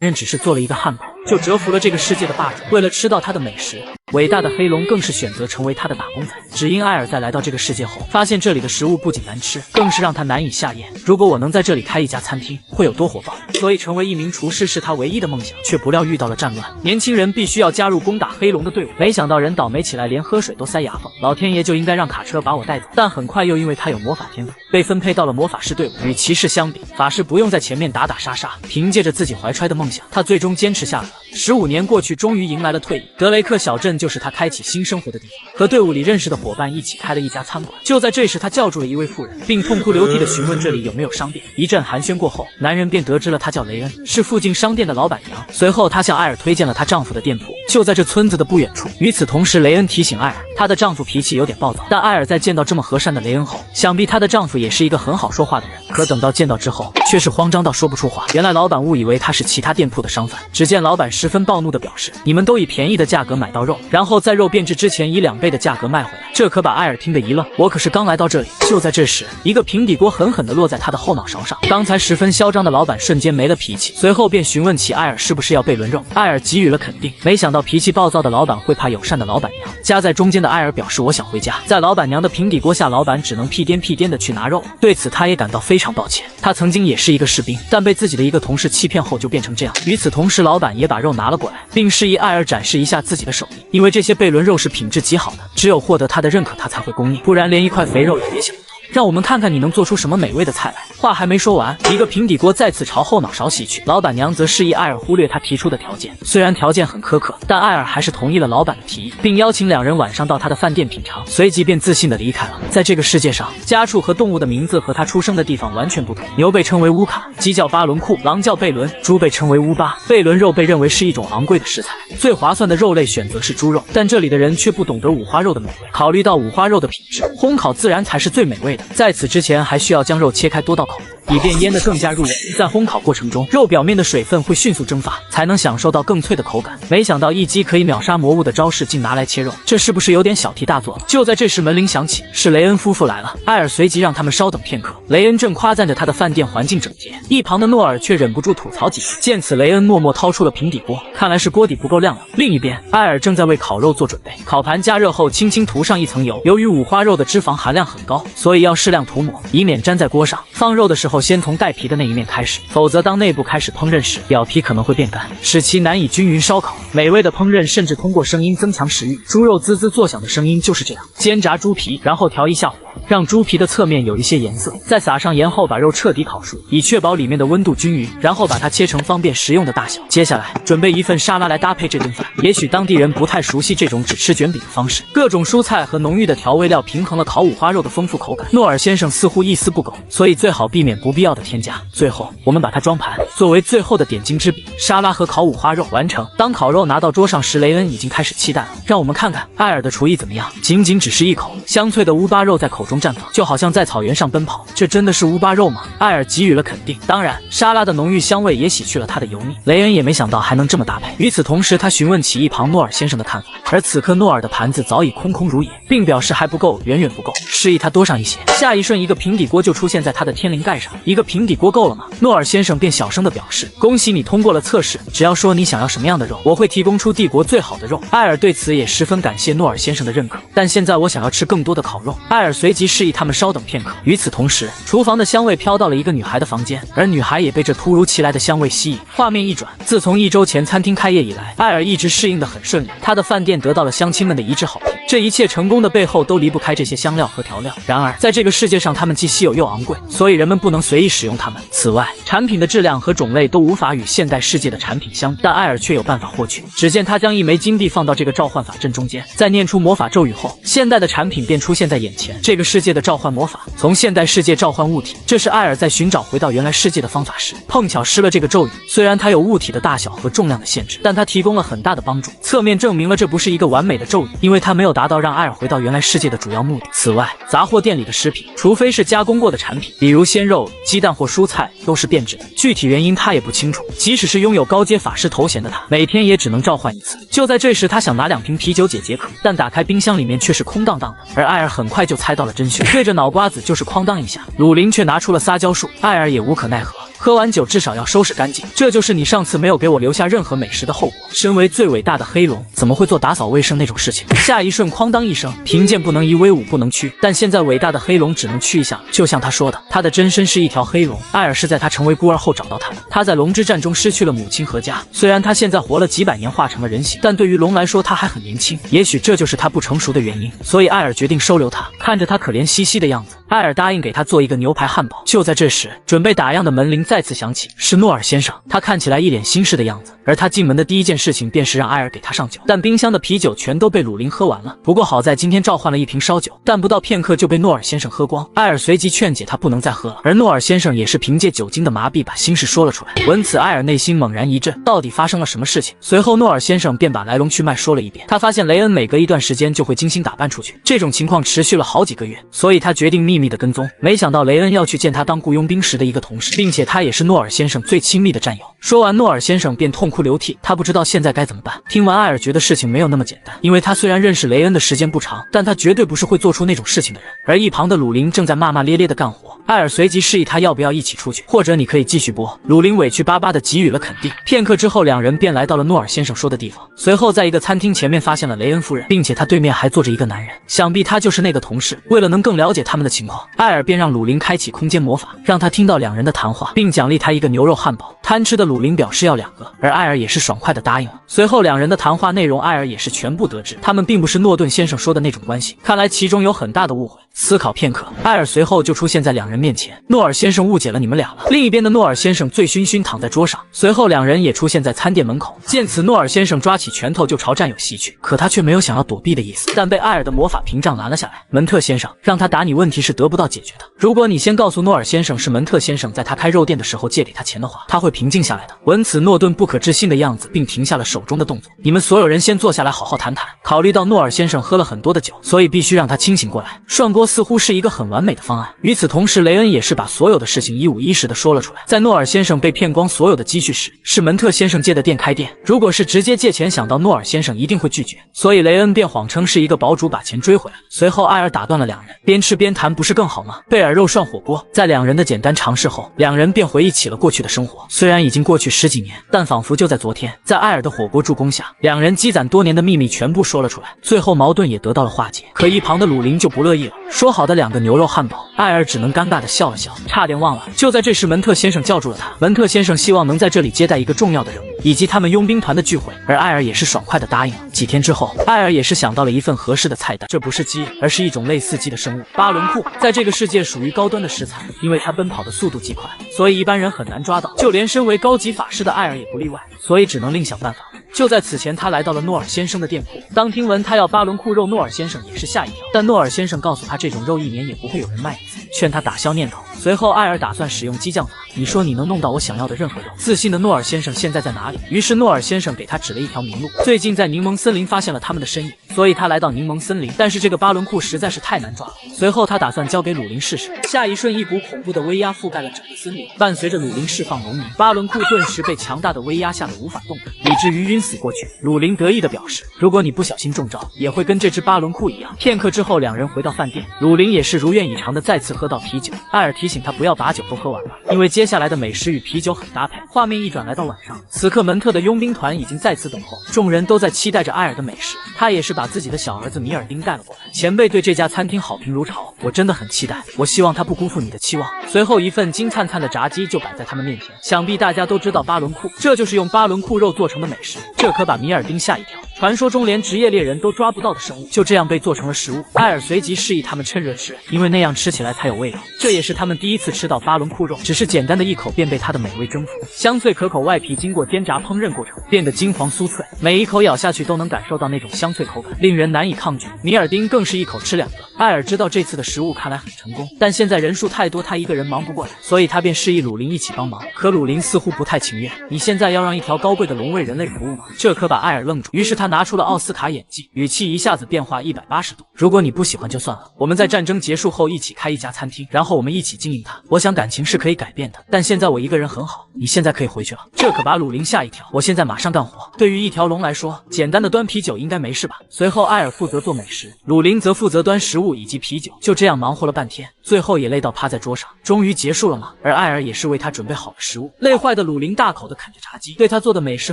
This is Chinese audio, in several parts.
人只是做了一个汉堡，就折服了这个世界的霸主。为了吃到他的美食，伟大的黑龙更是选择成为他的打工仔。只因艾尔在来到这个世界后，发现这里的食物不仅难吃，更是让他难以下咽。如果我能在这里开一家餐厅，会有多火爆？所以成为一名厨师是他唯一的梦想。却不料遇到了战乱，年轻人必须要加入攻打黑龙的队伍。没想到人倒霉起来，连喝水都塞牙缝。老天爷就应该让卡车把我带走。但很快又因为他有魔法天赋，被分配到了魔法师队伍。与骑士相比，法师不用在前面打打杀杀，凭借着自己怀揣的梦想，他最终坚持下来了。15年过去，终于迎来了退役。德雷克小镇就是他开启新生活的地方，和队伍里认识的伙伴一起开了一家餐馆。就在这时，他叫住了一位妇人，并痛哭流涕地询问这里有没有商店。一阵寒暄过后，男人便得知了她叫雷恩，是附近商店的老板娘。随后，她向艾尔推荐了她丈夫的店铺，就在这村子的不远处。与此同时，雷恩提醒艾尔，她的丈夫脾气有点暴躁，但艾尔在见到这么和善的雷恩后，想必她的丈夫也是一个很好说话的人。可等到见到之后，却是慌张到说不出话。原来老板误以为他是其他店铺的商贩，只见老板十分暴怒地表示：“你们都以便宜的价格买到肉，然后在肉变质之前以2倍的价格卖回来。”这可把艾尔听得一愣，我可是刚来到这里。就在这时，一个平底锅狠狠地落在他的后脑勺上。刚才十分嚣张的老板瞬间没了脾气，随后便询问起艾尔是不是要被轮肉。艾尔给予了肯定。没想到脾气暴躁的老板会怕友善的老板娘。夹在中间的艾尔表示：“我想回家。”在老板娘的平底锅下，老板只能屁颠屁颠地去拿肉。对此他也感到非常抱歉，他曾经也是一个士兵，但被自己的一个同事欺骗后就变成这样。与此同时，老板也把肉拿了过来，并示意艾尔展示一下自己的手艺，因为这些贝伦肉是品质极好的，只有获得他的认可他才会供应，不然连一块肥肉也别想。让我们看看你能做出什么美味的菜来。话还没说完，一个平底锅再次朝后脑勺袭去。老板娘则示意艾尔忽略他提出的条件，虽然条件很苛刻，但艾尔还是同意了老板的提议，并邀请2人晚上到他的饭店品尝，随即便自信地离开了。在这个世界上，家畜和动物的名字和他出生的地方完全不同。牛被称为乌卡，鸡叫巴伦库，狼叫贝伦，猪被称为乌巴。贝伦肉被认为是一种昂贵的食材，最划算的肉类选择是猪肉，但这里的人却不懂得五花肉的美味。考虑到五花肉的品质，烘烤自然才是最美味的。在此之前，还需要将肉切开多道口，以便腌得更加入味。在烘烤过程中，肉表面的水分会迅速蒸发，才能享受到更脆的口感。没想到一击可以秒杀魔物的招式竟拿来切肉，这是不是有点小题大做？就在这时，门铃响起，是雷恩夫妇来了。艾尔随即让他们稍等片刻。雷恩正夸赞着他的饭店环境整洁，一旁的诺尔却忍不住吐槽几句。见此，雷恩默默掏出了平底锅，看来是锅底不够亮了。另一边，艾尔正在为烤肉做准备。烤盘加热后，轻轻涂上一层油。由于五花肉的脂肪含量很高，所以要适量涂抹，以免粘在锅上。放肉的时候，先从带皮的那一面开始，否则当内部开始烹饪时，表皮可能会变干，使其难以均匀烧烤。美味的烹饪甚至通过声音增强食欲，猪肉滋滋作响的声音就是这样。煎炸猪皮，然后调一下火，让猪皮的侧面有一些颜色，再撒上盐后把肉彻底烤熟，以确保里面的温度均匀，然后把它切成方便食用的大小。接下来准备一份沙拉来搭配这顿饭。也许当地人不太熟悉这种只吃卷饼的方式，各种蔬菜和浓郁的调味料平衡了烤五花肉的丰富口感。诺尔先生似乎一丝不苟，所以最好避免不必要的添加。最后我们把它装盘，作为最后的点睛之笔。沙拉和烤五花肉完成。当烤肉拿到桌上时，雷恩已经开始期待了。让我们看看艾尔的厨艺怎么样。仅仅只是一口，香脆的乌巴肉在口中绽放，就好像在草原上奔跑。这真的是乌巴肉吗？艾尔给予了肯定。当然，沙拉的浓郁香味也洗去了它的油腻。雷恩也没想到还能这么搭配。与此同时，他询问起一旁诺尔先生的看法，而此刻诺尔的盘子早已空空如也，并表示还不够，远远不够，示意他多上一些。下一瞬，一个平底锅就出现在他的天灵盖上。一个平底锅够了吗？诺尔先生便小声地表示：“恭喜你通过了测试，只要说你想要什么样的肉，我会提供出帝国最好的肉。”艾尔对此也十分感谢诺尔先生的认可，但现在我想要吃更多的烤肉。艾尔随即示意他们稍等片刻。与此同时，厨房的香味飘到了一个女孩的房间，而女孩也被这突如其来的香味吸引。画面一转，自从1周前餐厅开业以来，艾尔一直适应得很顺利，他的饭店得到了乡亲们的一致好评。这一切成功的背后都离不开这些香料和调料。然而，在这个世界上，它们既稀有又昂贵，所以人们不能随意使用它们。此外，产品的质量和种类都无法与现代世界的产品相比，但艾尔却有办法获取。只见他将一枚金币放到这个召唤法阵中间，在念出魔法咒语后，现代的产品便出现在眼前。这个世界的召唤魔法，从现代世界召唤物体，这是艾尔在寻找回到原来世界的方法时，碰巧施了这个咒语。虽然它有物体的大小和重量的限制，但它提供了很大的帮助，侧面证明了这不是一个完美的咒语，因为它没有达到让艾尔回到原来世界的主要目的。此外，杂货店里的食品，除非是加工过的产品，比如鲜肉、鸡蛋或蔬菜，都是变质的。具体原因他也不清楚。即使是拥有高阶法师头衔的他，每天也只能召唤一次。就在这时，他想拿2瓶啤酒解解渴，但打开冰箱里面却是空荡荡的。而艾尔很快就猜到了真凶，对着脑瓜子就是哐当一下。鲁林却拿出了撒娇术，艾尔也无可奈何。喝完酒至少要收拾干净，这就是你上次没有给我留下任何美食的后果。身为最伟大的黑龙，怎么会做打扫卫生那种事情？下一瞬，哐当一声，贫贱不能移，威武不能屈。但现在伟大的黑龙只能屈一下，就像他说的，他的真身是一条黑龙。艾尔是在他成为孤儿后找到他的。他在龙之战中失去了母亲和家，虽然他现在活了几百年，化成了人形，但对于龙来说，他还很年轻。也许这就是他不成熟的原因，所以艾尔决定收留他。看着他可怜兮兮的样子，艾尔答应给他做一个牛排汉堡。就在这时，准备打烊的门铃再次响起，是诺尔先生。他看起来一脸心事的样子，而他进门的第一件事情便是让艾尔给他上酒，但冰箱的啤酒全都被鲁林喝完了。不过好在今天召唤了一瓶烧酒，但不到片刻就被诺尔先生喝光。艾尔随即劝解他不能再喝了，而诺尔先生也是凭借酒精的麻痹把心事说了出来。闻此，艾尔内心猛然一震，到底发生了什么事情？随后诺尔先生便把来龙去脉说了一遍。他发现雷恩每隔一段时间就会精心打扮出去，这种情况持续了好几个月，所以他决定秘密的跟踪。没想到雷恩要去见他当雇佣兵时的一个同事，并且他也是诺尔先生最亲密的战友。说完，诺尔先生便痛哭流涕，他不知道现在该怎么办。听完，艾尔觉得事情没有那么简单，因为他虽然认识雷恩的时间不长，但他绝对不是会做出那种事情的人。而一旁的鲁林正在骂骂咧咧的干活，艾尔随即示意他要不要一起出去，或者你可以继续播。鲁林委屈巴巴的给予了肯定。片刻之后，两人便来到了诺尔先生说的地方，随后在一个餐厅前面发现了雷恩夫人，并且他对面还坐着一个男人，想必他就是那个同事。为了能更了解他们的情况，艾尔便让鲁林开启空间魔法，让他听到两人的谈话，并奖励他一个牛肉汉堡。贪吃的鲁林表示要2个，而艾尔也是爽快的答应了。随后两人的谈话内容，艾尔也是全部得知，他们并不是诺顿先生说的那种关系，看来其中有很大的误会。思考片刻，艾尔随后就出现在两人面前。诺尔先生误解了你们俩了。另一边的诺尔先生醉醺醺躺在桌上，随后两人也出现在餐店门口。见此，诺尔先生抓起拳头就朝战友袭去，可他却没有想要躲避的意思，但被艾尔的魔法屏障拦了下来。门特先生，让他打你，问题是得不到解决的。如果你先告诉诺尔先生是门特先生在他开肉店的时候借给他钱的话，他会平静下来的。闻此，诺顿不可置信的样子，并停下了手中的动作。你们所有人先坐下来好好谈谈。考虑到诺尔先生喝了很多的酒，所以必须让他清醒过来。涮锅似乎是一个很完美的方案。与此同时，雷恩也是把所有的事情一五一十的说了出来。在诺尔先生被骗光所有的积蓄时，是门特先生借的店开店。如果是直接借钱，想到诺尔先生一定会拒绝，所以雷恩便谎称是一个堡主把钱追回来。随后艾尔打断了两人，边吃边谈不是更好吗？贝尔肉涮火锅。在两人的简单尝试后，两人便回忆起了过去的生活。虽然已经过去10几年，但仿佛就在昨天。在艾尔的火锅助攻下，两人积攒多年的秘密全部说了出来，最后矛盾也得到了化解。可一旁的鲁林就不乐意了，说好的2个牛肉汉堡，艾尔只能尴尬的笑了笑，差点忘了。就在这时，门特先生叫住了他。门特先生希望能在这里接待一个重要的人物，以及他们佣兵团的聚会，而艾尔也是爽快的答应了。几天之后，艾尔也是想到了一份合适的菜单，这不是鸡，而是一种类似鸡的生物——巴伦库。在这个世界属于高端的食材，因为它奔跑的速度极快，所以一般人很难抓到，就连身为高级法师的艾尔也不例外，所以只能另想办法。就在此前，他来到了诺尔先生的店铺。当听闻他要巴伦库肉，诺尔先生也是吓一跳，但诺尔先生告诉他，这种肉1年也不会有人卖一次，劝他打消念头。随后，艾尔打算使用激将法。你说你能弄到我想要的任何肉？自信的诺尔先生现在在哪里？于是诺尔先生给他指了一条明路。最近在柠檬森林发现了他们的身影，所以他来到柠檬森林。但是这个巴伦库实在是太难抓了。随后他打算交给鲁林试试。下一瞬，一股恐怖的威压覆盖了整个森林，伴随着鲁林释放龙鸣，巴伦库顿时被强大的威压吓得无法动弹，以至于晕死过去。鲁林得意地表示，如果你不小心中招，也会跟这只巴伦库一样。片刻之后，两人回到饭店，鲁林也是如愿以偿的再次喝到啤酒。艾尔提醒他不要把酒都喝完了，因为接下来的美食与啤酒很搭配。画面一转来到晚上，此刻门特的佣兵团已经再次等候，众人都在期待着艾尔的美食。他也是把自己的小儿子米尔丁带了过来。前辈对这家餐厅好评如潮，我真的很期待，我希望他不辜负你的期望。随后一份金灿灿的炸鸡就摆在他们面前。想必大家都知道巴伦库，这就是用巴伦库肉做成的美食，这可把米尔丁吓一跳。传说中连职业猎人都抓不到的生物，就这样被做成了食物。艾尔随即示意他们趁热吃，因为那样吃起来才有味道。这也是他们第一次吃到巴伦库肉，只是简单的一口便被它的美味征服。香脆可口，外皮经过煎炸烹饪过程变得金黄酥脆，每一口咬下去都能感受到那种香脆口感，令人难以抗拒。米尔丁更是一口吃2个。艾尔知道这次的食物看来很成功，但现在人数太多，他一个人忙不过来，所以他便示意鲁林一起帮忙。可鲁林似乎不太情愿，你现在要让一条高贵的龙为人类服务吗？这可把艾尔愣住。于是他拿出了奥斯卡演技，语气一下子变化180度。如果你不喜欢就算了，我们在战争结束后一起开一家餐厅，然后我们一起经营它。我想感情是可以改变的，但现在我一个人很好，你现在可以回去了。这可把鲁林吓一跳。我现在马上干活。对于一条龙来说，简单的端啤酒应该没事吧？随后艾尔负责做美食，鲁林则负责端食物。物以及啤酒。就这样忙活了半天，最后也累到趴在桌上。终于结束了吗？而艾尔也是为他准备好了食物。累坏的鲁林大口地啃着炸鸡，对他做的美食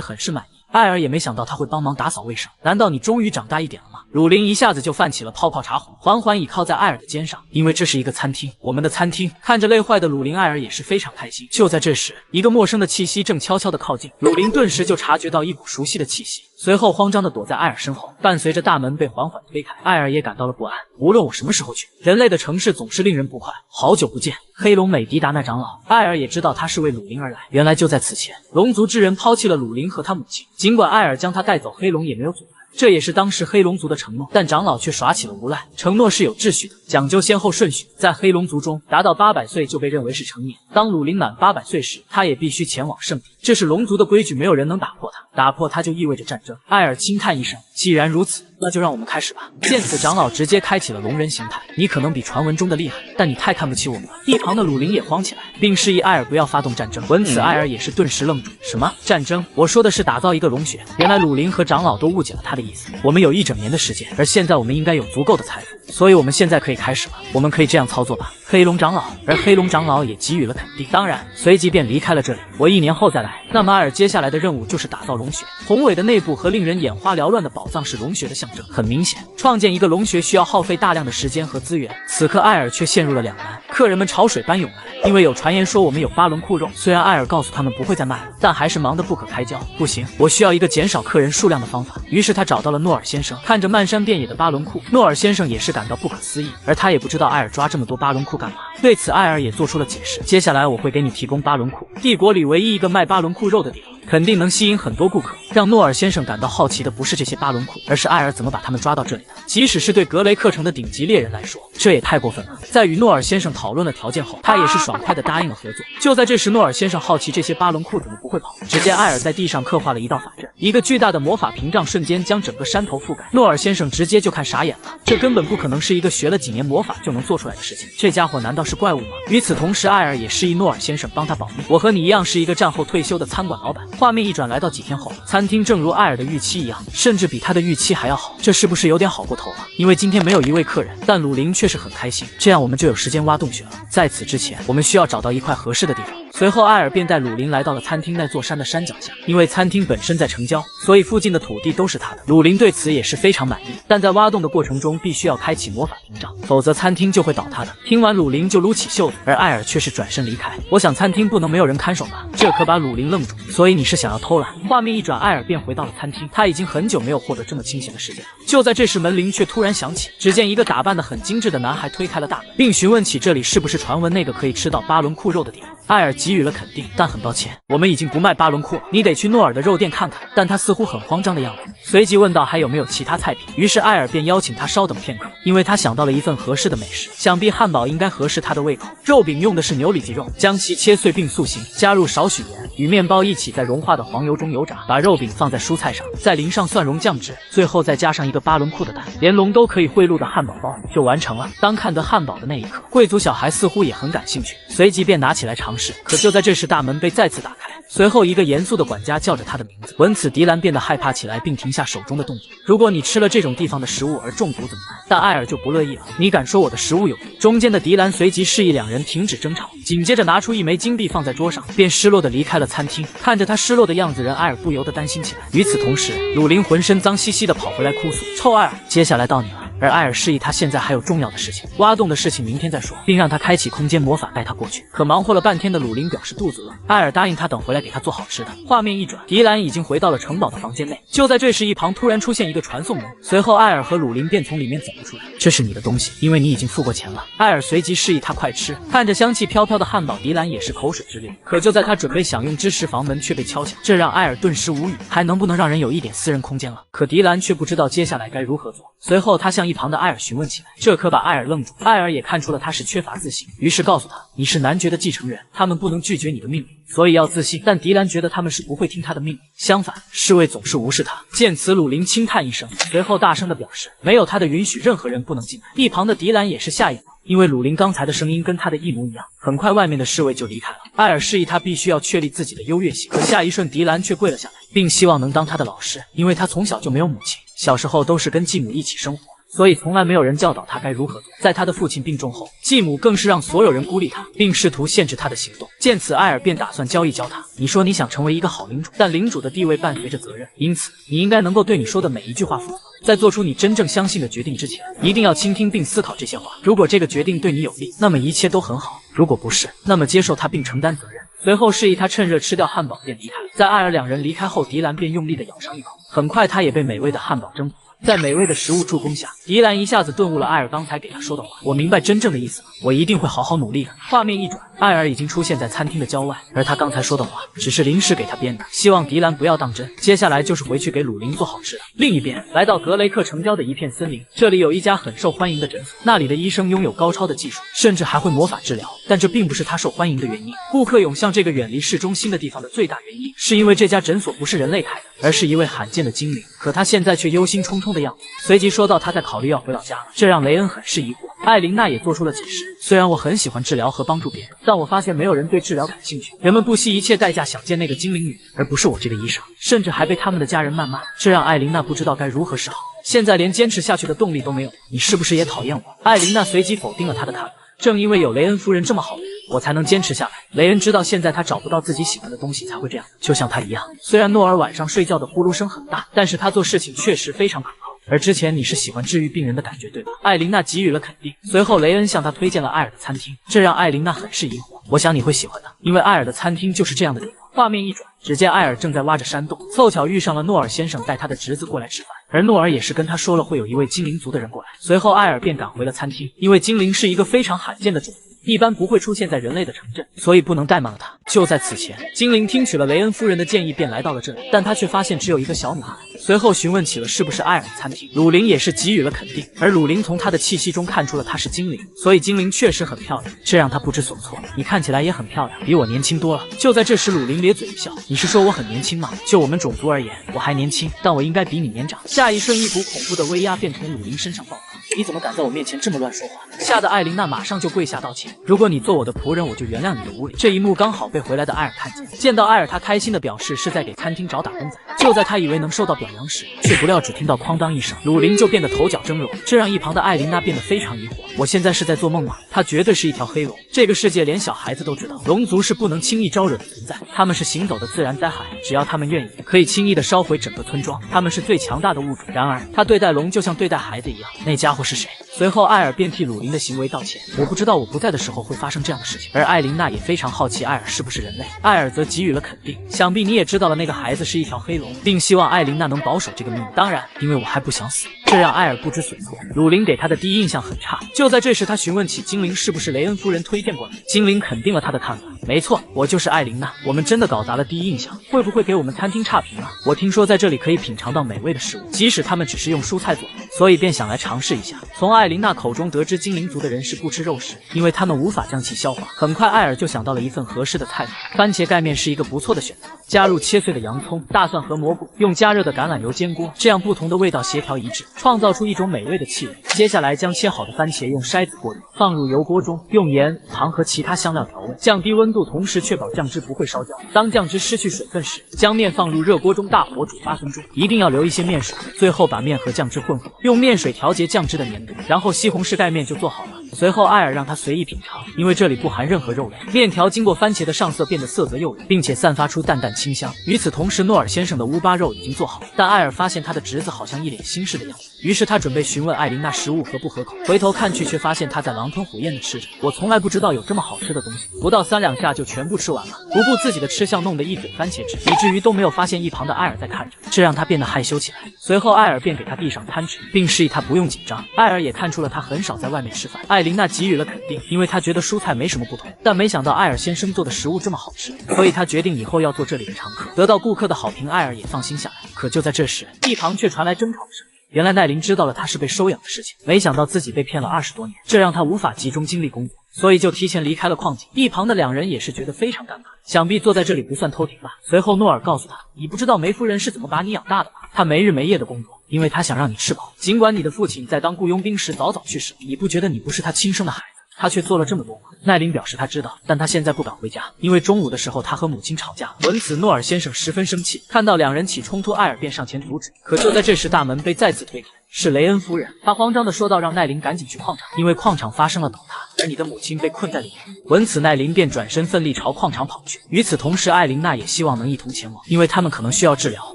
很是满意。艾尔也没想到他会帮忙打扫卫生。难道你终于长大一点了吗？鲁林一下子就泛起了泡泡茶火，缓缓倚靠在艾尔的肩上，因为这是一个餐厅，我们的餐厅。看着累坏的鲁林，艾尔也是非常开心。就在这时，一个陌生的气息正悄悄地靠近，鲁林顿时就察觉到一股熟悉的气息，随后慌张地躲在艾尔身后。伴随着大门被缓缓推开，艾尔也感到了不安。无论我什么时候去，人类的城市总是令人不快。好久不见，黑龙美迪达那长老。艾尔也知道他是为鲁林而来。原来就在此前，龙族之人抛弃了鲁林和他母亲，尽管艾尔将他带走，黑龙也没有阻拦。这也是当时黑龙族的承诺，但长老却耍起了无赖。承诺是有秩序的，讲究先后顺序。在黑龙族中，达到800岁就被认为是成年。当鲁林满800岁时，他也必须前往圣地，这是龙族的规矩，没有人能打破它。打破它就意味着战争。艾尔轻叹一声，既然如此，那就让我们开始吧。见此，长老直接开启了龙人形态。你可能比传闻中的厉害，但你太看不起我们了。一旁的鲁林也慌起来，并示意艾尔不要发动战争。闻此，艾尔也是顿时愣住。什么战争？我说的是打造一个龙穴。原来鲁林和长老都误解了他的意思。我们有1整年的时间，而现在我们应该有足够的财富，所以我们现在可以开始了。我们可以这样操作吧？黑龙长老，而黑龙长老也给予了肯定，当然随即便离开了这里。我1年后再来。那么艾尔接下来的任务就是打造龙穴。宏伟的内部和令人眼花缭乱的宝藏是龙穴的象征。很明显，创建一个龙穴需要耗费大量的时间和资源。此刻艾尔却陷入了两难，客人们潮水般涌来，因为有传言说我们有巴伦库肉。虽然艾尔告诉他们不会再卖了，但还是忙得不可开交。不行，我需要一个减少客人数量的方法。于是他找到了诺尔先生。看着漫山遍野的巴伦库，诺尔先生也是感到不可思议，而他也不知道艾尔抓这么多巴伦库干嘛。对此，艾尔也做出了解释。接下来我会给你提供巴伦库，帝国里唯一一个卖巴伦库肉的地方，肯定能吸引很多顾客。让诺尔先生感到好奇的不是这些巴伦库，而是艾尔怎么把他们抓到这里的。即使是对格雷克城的顶级猎人来说，这也太过分了。在与诺尔先生讨论了条件后，他也是爽快地答应了合作。就在这时，诺尔先生好奇这些巴伦库怎么不会跑。只见艾尔在地上刻画了一道法阵，一个巨大的魔法屏障瞬间将整个山头覆盖。诺尔先生直接就看傻眼了，这根本不可能是一个学了几年魔法就能做出来的事情。这家伙难道是怪物吗？与此同时，艾尔也示意诺尔先生帮他保密。我和你一样是一个战后退休的餐馆老板。画面一转，来到几天后，餐厅正如艾尔的预期一样，甚至比他的预期还要好。这是不是有点好过头了？因为今天没有一位客人，但鲁林却是很开心，这样我们就有时间挖洞穴了。在此之前，我们需要找到一块合适的地方。随后，艾尔便带鲁林来到了餐厅那座山的山脚下。因为餐厅本身在城郊，所以附近的土地都是他的。鲁林对此也是非常满意，但在挖洞的过程中必须要开启魔法屏障，否则餐厅就会倒塌的。听完，鲁林就撸起袖子，而艾尔却是转身离开。我想餐厅不能没有人看守吧？这可把鲁林愣住。所以你是想要偷懒？画面一转，艾尔便回到了餐厅。他已经很久没有获得这么清闲的时间。就在这时，门铃却突然响起。只见一个打扮得很精致的男孩推开了大门，并询问起这里是不是传闻那个可以吃到巴伦库肉的地方。艾尔给予了肯定，但很抱歉，我们已经不卖巴伦库了，你得去诺尔的肉店看看。但他似乎很慌张的样子，随即问道还有没有其他菜品。于是艾尔便邀请他稍等片刻，因为他想到了一份合适的美食，想必汉堡应该合适他的胃口。肉饼用的是牛里脊肉，将其切碎并塑形，加入少许盐，与面包一起在融化的黄油中油炸，把肉饼放在蔬菜上，再淋上蒜蓉酱汁，最后再加上一个巴伦库的蛋，连龙都可以贿赂的汉堡包就完成了。当看得汉堡的那一刻，贵族小孩似乎也很感兴趣，随即便拿起来尝试。可就在这时，大门被再次打开，随后一个严肃的管家叫着他的名字。闻此，迪兰变得害怕起来，并停下手中的动作。如果你吃了这种地方的食物而中毒怎么办？但艾尔就不乐意了。你敢说我的食物有毒？中间的迪兰随即示意两人停止争吵，紧接着拿出一枚金币放在桌上，便失落地离开了餐厅。看着他失落的样子，人艾尔不由得担心起来。与此同时，鲁林浑身脏兮兮地跑回来哭诉：臭艾尔，接下来到你了。而艾尔示意他现在还有重要的事情，挖洞的事情明天再说，并让他开启空间魔法带他过去。可忙活了半天的鲁林表示肚子饿，艾尔答应他等回来给他做好吃的。画面一转，迪兰已经回到了城堡的房间内。就在这时，一旁突然出现一个传送门，随后艾尔和鲁林便从里面走了出来。这是你的东西，因为你已经付过钱了。艾尔随即示意他快吃。看着香气飘飘的汉堡，迪兰也是口水直流。可就在他准备享用之时，房门却被敲响，这让艾尔顿时无语，还能不能让人有一点私人空间了？可迪兰却不知道接下来该如何做。随后他向一旁的艾尔询问起来，这可把艾尔愣住。艾尔也看出了他是缺乏自信，于是告诉他，你是男爵的继承人，他们不能拒绝你的命令，所以要自信。但迪兰觉得他们是不会听他的命令，相反，侍卫总是无视他。见此，鲁林轻叹一声，随后大声地表示，没有他的允许，任何人不能进来。一旁的迪兰也是下一秒，因为鲁林刚才的声音跟他的一模一样。很快，外面的侍卫就离开了。艾尔示意他必须要确立自己的优越性，可下一瞬，迪兰却跪了下来，并希望能当他的老师，因为他从小就没有母亲，小时候都是跟继母一起生活。所以从来没有人教导他该如何做。在他的父亲病重后，继母更是让所有人孤立他，并试图限制他的行动。见此，艾尔便打算教一教他。你说你想成为一个好领主，但领主的地位伴随着责任，因此你应该能够对你说的每一句话负责。在做出你真正相信的决定之前，一定要倾听并思考这些话。如果这个决定对你有利，那么一切都很好；如果不是，那么接受它并承担责任。随后示意他趁热吃掉汉堡便离开了。在艾尔两人离开后，迪兰便用力地咬上一口，很快他也被美味的汉堡征服了。在美味的食物助攻下，迪兰一下子顿悟了艾尔刚才给他说的话。我明白真正的意思了，我一定会好好努力的。画面一转，艾尔已经出现在餐厅的郊外，而他刚才说的话只是临时给他编的，希望迪兰不要当真。接下来就是回去给鲁林做好吃的。另一边，来到格雷克城郊的一片森林，这里有一家很受欢迎的诊所，那里的医生拥有高超的技术，甚至还会魔法治疗。但这并不是他受欢迎的原因。顾客涌向这个远离市中心的地方的最大原因，是因为这家诊所不是人类开的，而是一位罕见的精灵。可他现在却忧心忡忡的样子，随即说到他在考虑要回老家了，这让雷恩很是疑惑。艾琳娜也做出了解释，虽然我很喜欢治疗和帮助别人，但我发现没有人对治疗感兴趣，人们不惜一切代价想见那个精灵女，而不是我这个医生，甚至还被他们的家人谩骂，这让艾琳娜不知道该如何是好，现在连坚持下去的动力都没有。你是不是也讨厌我？艾琳娜随即否定了他的看法。正因为有雷恩夫人这么好的人，我才能坚持下来。雷恩知道现在他找不到自己喜欢的东西才会这样，就像他一样。虽然诺尔晚上睡觉的呼噜声很大，但是他做事情确实非常可靠。而之前你是喜欢治愈病人的感觉对吧？艾琳娜给予了肯定。随后雷恩向他推荐了艾尔的餐厅，这让艾琳娜很是疑惑。我想你会喜欢的，因为艾尔的餐厅就是这样的地方。画面一转，只见艾尔正在挖着山洞，凑巧遇上了诺尔先生带他的侄子过来吃饭，而诺尔也是跟他说了会有一位精灵族的人过来。随后艾尔便赶回了餐厅，因为精灵是一个非常罕见的种族，一般不会出现在人类的城镇，所以不能怠慢了他。就在此前，精灵听取了雷恩夫人的建议，便来到了这里，但他却发现只有一个小女孩。随后询问起了是不是艾尔的餐厅，鲁林也是给予了肯定，而鲁林从她的气息中看出了她是精灵，所以精灵确实很漂亮，这让他不知所措。你看起来也很漂亮，比我年轻多了。就在这时，鲁林咧嘴一笑，你是说我很年轻吗？就我们种族而言，我还年轻，但我应该比你年长。下一瞬，一股恐怖的威压便从鲁林身上爆发。你怎么敢在我面前这么乱说话？吓得艾琳娜马上就跪下道歉。如果你做我的仆人，我就原谅你的无礼。这一幕刚好被回来的艾尔看见，见到艾尔，他开心的表示是在给餐厅找打工仔。就在他以为能受到表扬时，却不料只听到哐当一声，鲁林就变得头角峥嵘，这让一旁的艾琳娜变得非常疑惑。我现在是在做梦吗？他绝对是一条黑龙。这个世界连小孩子都知道，龙族是不能轻易招惹的存在，他们是行走的自然灾害，只要他们愿意，可以轻易的烧毁整个村庄。他们是最强大的物种。然而，他对待龙就像对待孩子一样。那家伙是谁？随后，艾尔便替鲁林的行为道歉。我不知道我不在的时候会发生这样的事情。而艾琳娜也非常好奇艾尔是不是人类。艾尔则给予了肯定。想必你也知道了，那个孩子是一条黑龙，并希望艾琳娜能保守这个秘密。当然，因为我还不想死。这让艾尔不知所措。鲁林给他的第一印象很差。就在这时，他询问起精灵是不是雷恩夫人推荐过来。精灵肯定了他的看法。没错，我就是艾琳娜。我们真的搞砸了第一印象，会不会给我们餐厅差评啊？我听说在这里可以品尝到美味的食物，即使他们只是用蔬菜做的，所以便想来尝试一下。从艾琳娜口中得知精灵族的人是不吃肉食，因为他们无法将其消化。很快艾尔就想到了一份合适的菜谱，番茄盖面是一个不错的选择，加入切碎的洋葱、大蒜和蘑菇，用加热的橄榄油煎锅，这样不同的味道协调一致，创造出一种美味的气味。接下来将切好的番茄用筛子过滤，放入油锅中，用盐、糖和其他香料调味，降低温度，同时确保酱汁不会烧焦。当酱汁失去水分时，将面放入热锅中大火煮8分钟，一定要留一些面水。最后把面和酱汁混合，用面水调节酱汁的粘度，然后西红柿盖面就做好了。随后艾尔让他随意品尝，因为这里不含任何肉类。面条经过番茄的上色变得色泽诱人，并且散发出淡淡清香。与此同时，诺尔先生的乌巴肉已经做好，但艾尔发现他的侄子好像一脸心事的样子，于是他准备询问艾琳娜食物合不合口，回头看去却发现他在狼吞虎咽的吃着。我从来不知道有这么好吃的东西，不到3两下就全部吃完了，不顾自己的吃相弄得一嘴番茄汁，以至于都没有发现一旁的艾尔在看着，这让他变得害羞起来。随后艾尔便给他递上餐具，并示意他不用紧张。艾尔也看出了他很少在外面吃饭。艾琳娜给予了肯定，因为他觉得蔬菜没什么不同，但没想到艾尔先生做的食物这么好吃，所以他决定以后要做这里的常客。得到顾客的好评，艾尔也放心下来。可就在这时，一旁却传来争吵声。原来奈琳知道了他是被收养的事情，没想到自己被骗了20多年，这让他无法集中精力工作，所以就提前离开了矿井。一旁的两人也是觉得非常尴尬，想必坐在这里不算偷听吧。随后诺尔告诉他，你不知道梅夫人是怎么把你养大的吧？她没日没夜的工作，因为她想让你吃饱。尽管你的父亲在当雇佣兵时早早去世，你不觉得你不是他亲生的孩子，他却做了这么多吗？奈琳表示他知道，但他现在不敢回家，因为中午的时候他和母亲吵架。闻此，诺尔先生十分生气，看到两人起冲突，艾尔便上前阻止。可就在这时，大门被再次推开，是雷恩夫人。她慌张地说道：“让奈琳赶紧去矿场，因为矿场发生了倒塌，而你的母亲被困在里面。”闻此，奈琳便转身奋力朝矿场跑去。与此同时，艾琳娜也希望能一同前往，因为他们可能需要治疗。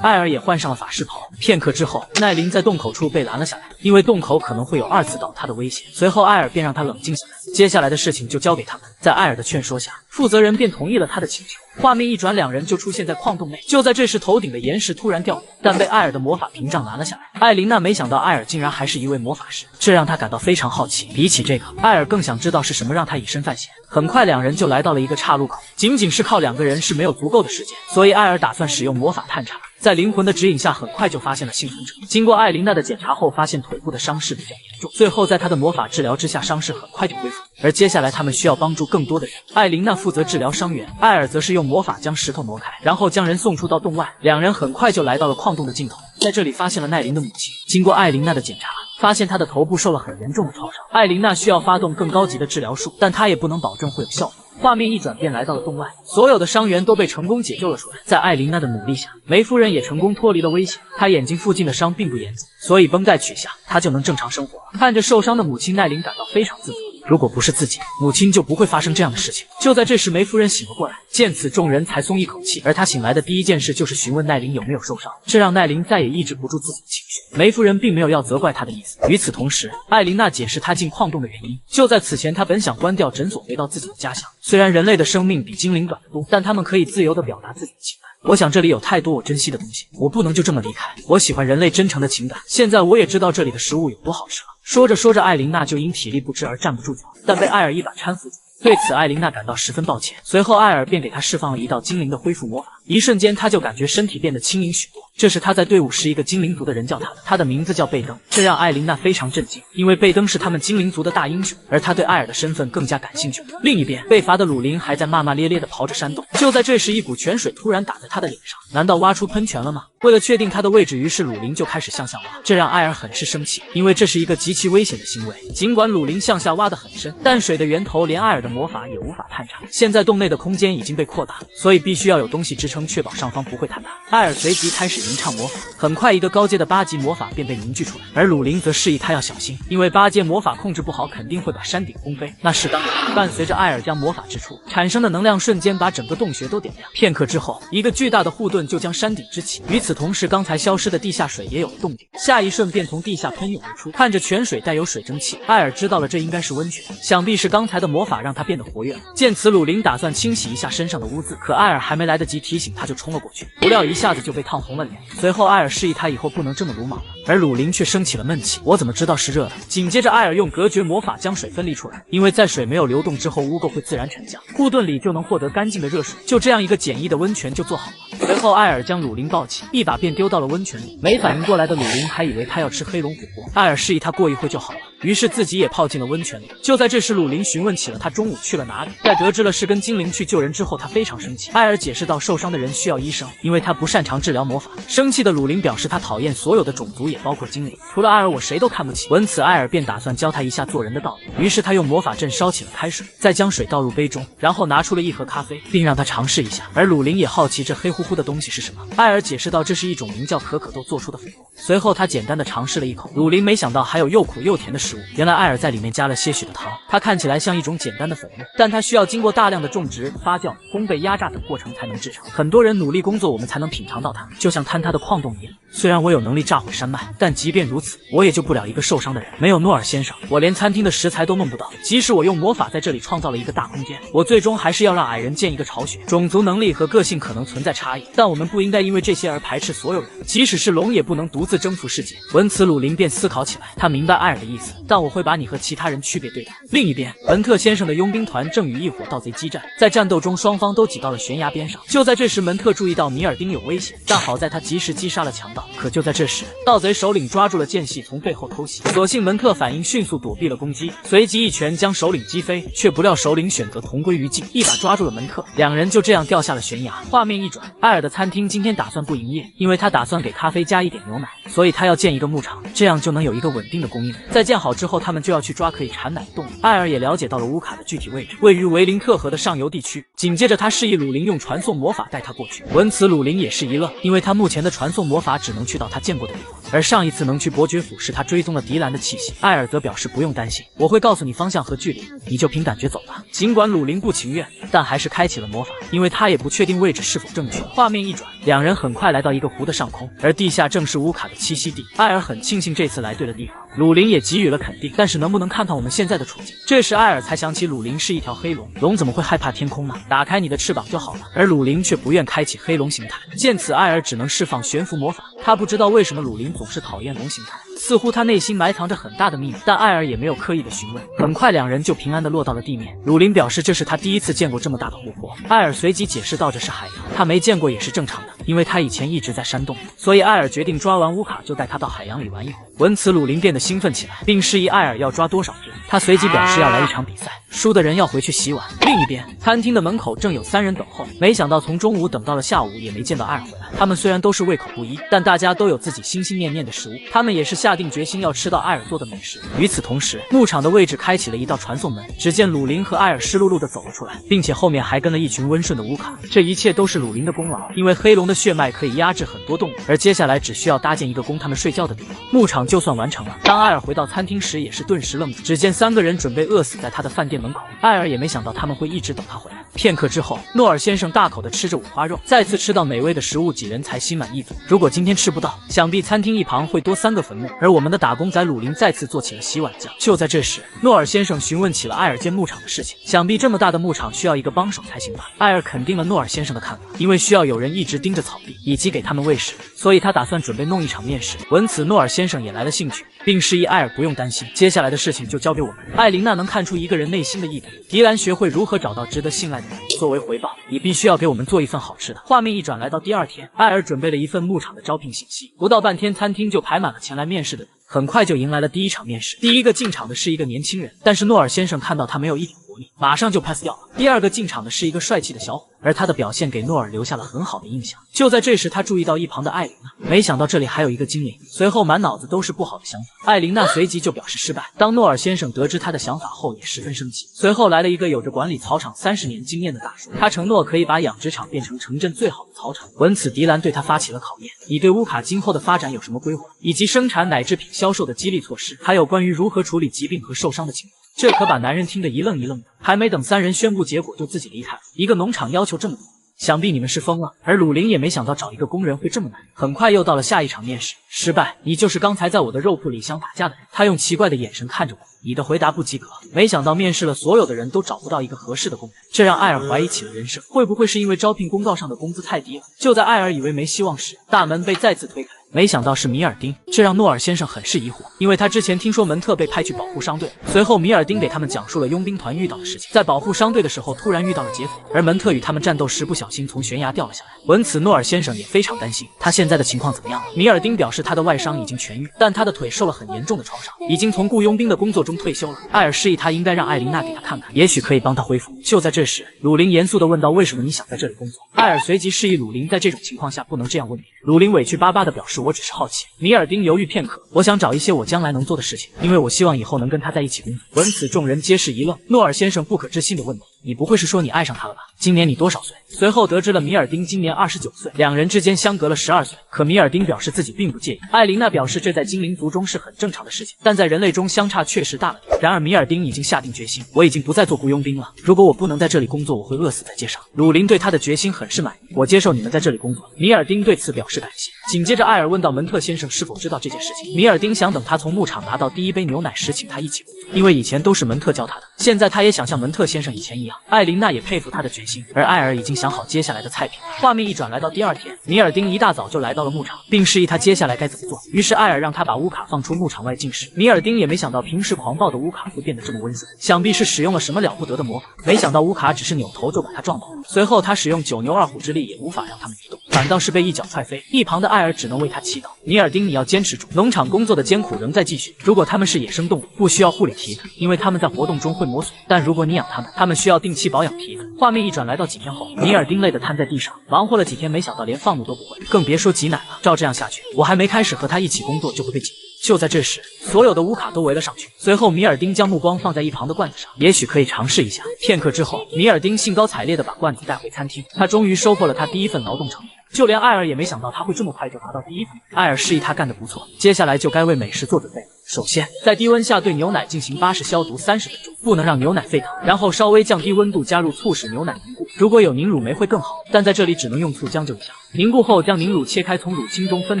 艾尔也换上了法师袍。片刻之后，奈琳在洞口处被拦了下来，因为洞口可能会有2次倒塌的危险。随后，艾尔便让他冷静下来，接下来的事情就交给他们。在艾尔的劝说下，负责人便同意了他的请求。画面一转，两人就出现在矿洞内。就在这时，头顶的岩石突然掉落，但被艾尔的魔法屏障拦了下来。艾琳娜没想到艾尔竟然还是一位魔法师，这让她感到非常好奇。比起这个，艾尔更想知道是什么让他以身犯险。很快，两人就来到了一个岔路口。仅仅是靠2个人是没有足够的时间，所以艾尔打算使用魔法探查。在灵魂的指引下，很快就发现了幸存者。经过艾琳娜的检查后，发现腿部的伤势比较严重，最后在她的魔法治疗之下，伤势很快就恢复。而接下来他们需要帮助更多的人。艾琳娜负责治疗伤员，艾尔则是用魔法将石头挪开，然后将人送出到洞外。两人很快就来到了矿洞的尽头，在这里发现了奈琳的母亲。经过艾琳娜的检查，发现她的头部受了很严重的创伤。艾琳娜需要发动更高级的治疗术，但她也不能保证会有效果。画面一转，便来到了洞外，所有的伤员都被成功解救了出来。在艾琳娜的努力下，梅夫人也成功脱离了危险。她眼睛附近的伤并不严重，所以绷带取下，她就能正常生活了。看着受伤的母亲，奈琳感到非常自责。如果不是自己，母亲就不会发生这样的事情。就在这时，梅夫人醒了过来，见此众人才松一口气。而她醒来的第一件事就是询问奈琳有没有受伤，这让奈琳再也抑制不住自己的情绪。梅夫人并没有要责怪她的意思。与此同时，艾琳娜解释她进矿洞的原因。就在此前，她本想关掉诊所，回到自己的家乡。虽然人类的生命比精灵短得多，但他们可以自由地表达自己的情感。我想这里有太多我珍惜的东西，我不能就这么离开。我喜欢人类真诚的情感，现在我也知道这里的食物有多好吃了。说着说着，艾琳娜就因体力不支而站不住脚，但被艾尔一把搀扶住。对此，艾琳娜感到十分抱歉。随后，艾尔便给她释放了一道精灵的恢复魔法，一瞬间，她就感觉身体变得轻盈许多。这时，她在队伍时，一个精灵族的人叫她的，她的名字叫贝登，这让艾琳娜非常震惊，因为贝登是他们精灵族的大英雄，而她对艾尔的身份更加感兴趣。另一边，被罚的鲁林还在骂骂咧咧地刨着山洞。就在这时，一股泉水突然打在他的脸上，难道挖出喷泉了吗？为了确定他的位置，于是鲁林就开始向下挖，这让艾尔很是生气，因为这是一个极其危险的行为。尽管鲁林向下挖得很深，但水的源头连艾尔的魔法也无法探查。现在洞内的空间已经被扩大，所以必须要有东西支撑，确保上方不会坍塌。艾尔随即开始吟唱魔法，很快一个高阶的8级魔法便被凝聚出来，而鲁林则示意他要小心，因为8阶魔法控制不好，肯定会把山顶轰飞。那是当然。伴随着艾尔将魔法掷出，产生的能量瞬间把整个洞穴都点亮。片刻之后，一个巨大的护盾就将山顶支起。与此同时，刚才消失的地下水也有了动静，下一瞬便从地下喷涌而出。看着泉水带有水蒸气，艾尔知道了这应该是温泉，想必是刚才的魔法让他变得活跃了。见此，鲁林打算清洗一下身上的污渍，可艾尔还没来得及提醒，他就冲了过去，不料一下子就被烫红了脸。随后，艾尔示意他以后不能这么鲁莽了，而鲁林却生起了闷气：我怎么知道是热的？紧接着，艾尔用隔绝魔法将水分离出来，因为在水没有流动之后，污垢会自然沉降，护盾里就能获得干净的热水。就这样，一个简易的温泉就做好了。随后，艾尔将鲁林抱起，一把便丢到了温泉里。没反应过来的鲁林还以为他要吃黑龙火锅，艾尔示意他过一会就好了，于是自己也泡进了温泉里。就在这时，鲁林询问起了他中午去了哪里。在得知了是跟精灵去救人之后，他非常生气。艾尔解释到，受伤的人需要医生，因为他不擅长治疗魔法。生气的鲁林表示他讨厌所有的种族，也包括精灵，除了艾尔我谁都看不起。闻此，艾尔便打算教他一下做人的道理，于是他用魔法阵烧起了开水，再将水倒入杯中，然后拿出了一盒咖啡，并让他尝试一下。而鲁林也好奇这黑乎乎的东西是什么。艾尔解释到，这是一种名叫可可豆做出的粉末。随后他简单的尝试了一口，鲁林没想到还有又苦又甜的食物，原来艾尔在里面加了些许的糖。它看起来像一种简单的粉末，但它需要经过大量的种植、发酵、烘焙、压榨等过程才能制成。很多人努力工作，我们才能品尝到它，就像坍塌的矿洞一样。虽然我有能力炸毁山脉，但即便如此，我也救不了一个受伤的人。没有诺尔先生，我连餐厅的食材都弄不到。即使我用魔法在这里创造了一个大空间，我最终还是要让矮人建一个巢穴。种族能力和个性可能存在差异，但我们不应该因为这些而排斥所有人，即使是龙也不能独自征服世界。闻此，鲁林便思考起来，他明白艾尔的意思，但我会把你和其他人区别对待。另一边，门特先生的佣兵团正与一伙盗贼激战，在战斗中，双方都挤到了悬崖边上。就在这时，门特注意到米尔丁有危险，但好在他及时击杀了强盗。可就在这时，盗贼首领抓住了间隙，从背后偷袭。所幸门特反应迅速，躲避了攻击，随即一拳将首领击飞，却不料首领选择同归于尽，一把抓住了门特，两人就这样掉下了悬崖。画面一转，艾尔的餐厅今天打算不营业，因为他打算给咖啡加一点牛奶，所以他要建一个牧场，这样就能有一个稳定的供应。在建好之后，他们就要去抓可以产奶的动物。艾尔也了解到了乌卡的具体位置，位于维林特河的上游地区。紧接着，他示意鲁林用传送魔法带他过去。闻此，鲁林也是一愣，因为他目前的传送魔法只能去到他见过的地方，而上一次能去伯爵府是他追踪了迪兰的气息。艾尔则表示不用担心，我会告诉你方向和距离，你就凭感觉走吧。尽管鲁林不情愿，但还是开启了魔法，因为他也不确定位置是否正确。画面一转，两人很快来到一个湖的上空，而地下正是乌卡的栖息地。艾尔很庆幸这次来对了地方，鲁林也给予了肯定，但是能不能看看我们现在的处境？这时艾尔才想起鲁林是一条黑龙，龙怎么会害怕天空呢？打开你的翅膀就好了。而鲁林却不愿开启黑龙形态，见此艾尔只能释放悬浮魔法。他不知道为什么鲁林总是讨厌龙形态，似乎他内心埋藏着很大的秘密，但艾尔也没有刻意的询问。很快两人就平安的落到了地面。鲁林表示这是他第一次见过这么大的湖泊，艾尔随即解释道这是海洋，他没见过也是正常的，因为他以前一直在山洞里，所以艾尔决定抓完乌卡就带他到海洋里玩一会儿。闻此鲁林变得兴奋起来，并示意艾尔要抓多少只。他随即表示要来一场比赛，输的人要回去洗碗。另一边，餐厅的门口正有3人等候，没想到从中午等到了下午也没见到艾尔回来。他们虽然都是胃口不一，但大家都有自己心心念念的食物，他们也是下定决心要吃到艾尔做的美食。与此同时，牧场的位置开启了一道传送门，只见鲁林和艾尔湿漉漉的走了出来，并且后面还跟了一群温顺的乌卡。这一切都是鲁林的功劳，因为黑龙的血脉可以压制很多动物，而接下来只需要搭建一个供他们睡觉的地方，牧场就算完成了。当艾尔回到餐厅时，也是顿时愣住，只见3个人准备饿死在他的饭店门口。艾尔也没想到他们会一直等他回来。片刻之后，诺尔先生大口的吃着五花肉，再次吃到美味的食物，几人才心满意足。如果今天吃不到，想必餐厅一旁会多3个坟墓。而我们的打工仔鲁林再次做起了洗碗匠。就在这时，诺尔先生询问起了艾尔建牧场的事情，想必这么大的牧场需要一个帮手才行吧。艾尔肯定了诺尔先生的看法，因为需要有人一直盯着草地以及给他们喂食，所以他打算准备弄一场面试。闻此，诺尔先生也来了兴趣，并示意艾尔不用担心，接下来的事情就交给我们。艾琳娜能看出一个人内心的意图，迪兰学会如何找到值得信赖的人，作为回报，你必须要给我们做一份好吃的。画面一转，来到第2天，艾尔准备了一份牧场的招聘信息，不到半天，餐厅就排满了前来面试的人。很快就迎来了第1场面试，第一个进场的是一个年轻人，但是诺尔先生看到他没有一点活力，马上就 pass 掉了。第2个进场的是一个帅气的小伙，而他的表现给诺尔留下了很好的印象。就在这时，他注意到一旁的艾琳娜，没想到这里还有一个精灵，随后满脑子都是不好的想法。艾琳娜随即就表示失败。当诺尔先生得知他的想法后，也十分生气。随后来了一个有着管理草场30年经验的大叔，他承诺可以把养殖场变成城镇最好的草场。闻此，迪兰对他发起了考验，你对乌卡今后的发展有什么规划，以及生产奶制品销售的激励措施，还有关于如何处理疾病和受伤的情况。这可把男人听得一愣一愣的，还没等3人宣布结果就自己离开了。一个农场要求这么多，想必你们是疯了。而鲁林也没想到找一个工人会这么难。很快又到了下一场面试，失败，你就是刚才在我的肉铺里想打架的人。他用奇怪的眼神看着我，你的回答不及格。没想到面试了所有的人都找不到一个合适的工人，这让艾尔怀疑起了人生，会不会是因为招聘公告上的工资太低了？就在艾尔以为没希望时，大门被再次推开。没想到是米尔丁，这让诺尔先生很是疑惑，因为他之前听说门特被派去保护商队。随后米尔丁给他们讲述了佣兵团遇到的事情，在保护商队的时候突然遇到了劫匪，而门特与他们战斗时不小心从悬崖掉了下来。闻此，诺尔先生也非常担心，他现在的情况怎么样了？米尔丁表示他的外伤已经痊愈，但他的腿受了很严重的创伤，已经从雇佣兵的工作中退休了。艾尔示意他应该让艾琳娜给他看看，也许可以帮他恢复。就在这时，鲁林严肃地问道，为什么你想在这里工作？艾尔随即示意鲁林在这种情况下不能这样问别人。鲁林委屈巴巴地表示，我只是好奇。米尔丁犹豫片刻，我想找一些我将来能做的事情，因为我希望以后能跟他在一起工作。闻此，众人皆是一愣。诺尔先生不可置信地问道，你不会是说你爱上他了吧？今年你多少岁？随后得知了米尔丁今年29岁，两人之间相隔了12岁。可米尔丁表示自己并不介意。艾琳娜表示这在精灵族中是很正常的事情，但在人类中相差确实大了点。然而米尔丁已经下定决心，我已经不再做雇佣兵了，如果我不能在这里工作，我会饿死在街上。鲁林对他的决心很是满意，我接受你们在这里工作。米尔丁对此表示感谢。紧接着艾尔问到门特先生是否知道这件事情，米尔丁想等他从牧场拿到第1杯牛奶时请他一起工作，因为以前都是门特教他的，现在他也想像门特先生以前一样。艾琳娜也佩服他的决心，而艾尔已经想好接下来的菜品。画面一转，来到第2天，米尔丁一大早就来到了牧场，并示意他接下来该怎么做。于是艾尔让他把乌卡放出牧场外进食。米尔丁也没想到平时狂暴的乌卡会变得这么温顺，想必是使用了什么了不得的魔法。没想到乌卡只是扭头就把他撞倒了，随后他使用9牛2虎之力也无法让他们移动，反倒是被一脚踹飞。一旁的艾尔只能为他祈祷。米尔丁，你要坚持住，农场工作的艰苦仍在继续。如果他们是野生动物，不需要护理蹄子，因为他们在活动中会磨损，但如果你养它们，他们需要定期保养蹄子。画面一转，来到几天后，米尔丁累得瘫在地上，忙活了几天，没想到连放牧都不会，更别说挤奶了。照这样下去，我还没开始和他一起工作就会被挤。就在这时，所有的乌卡都围了上去。随后，米尔丁将目光放在一旁的罐子上，也许可以尝试一下。片刻之后，米尔丁兴高采烈地把罐子带回餐厅，他终于收获了他第1份劳动成果。就连艾尔也没想到他会这么快就拿到第一分。艾尔示意他干得不错，接下来就该为美食做准备了。首先，在低温下对牛奶进行巴氏消毒30分钟，不能让牛奶沸腾，然后稍微降低温度，加入醋使牛奶凝固。如果有凝乳酶会更好，但在这里只能用醋将就一下。凝固后，将凝乳切开，从乳清中分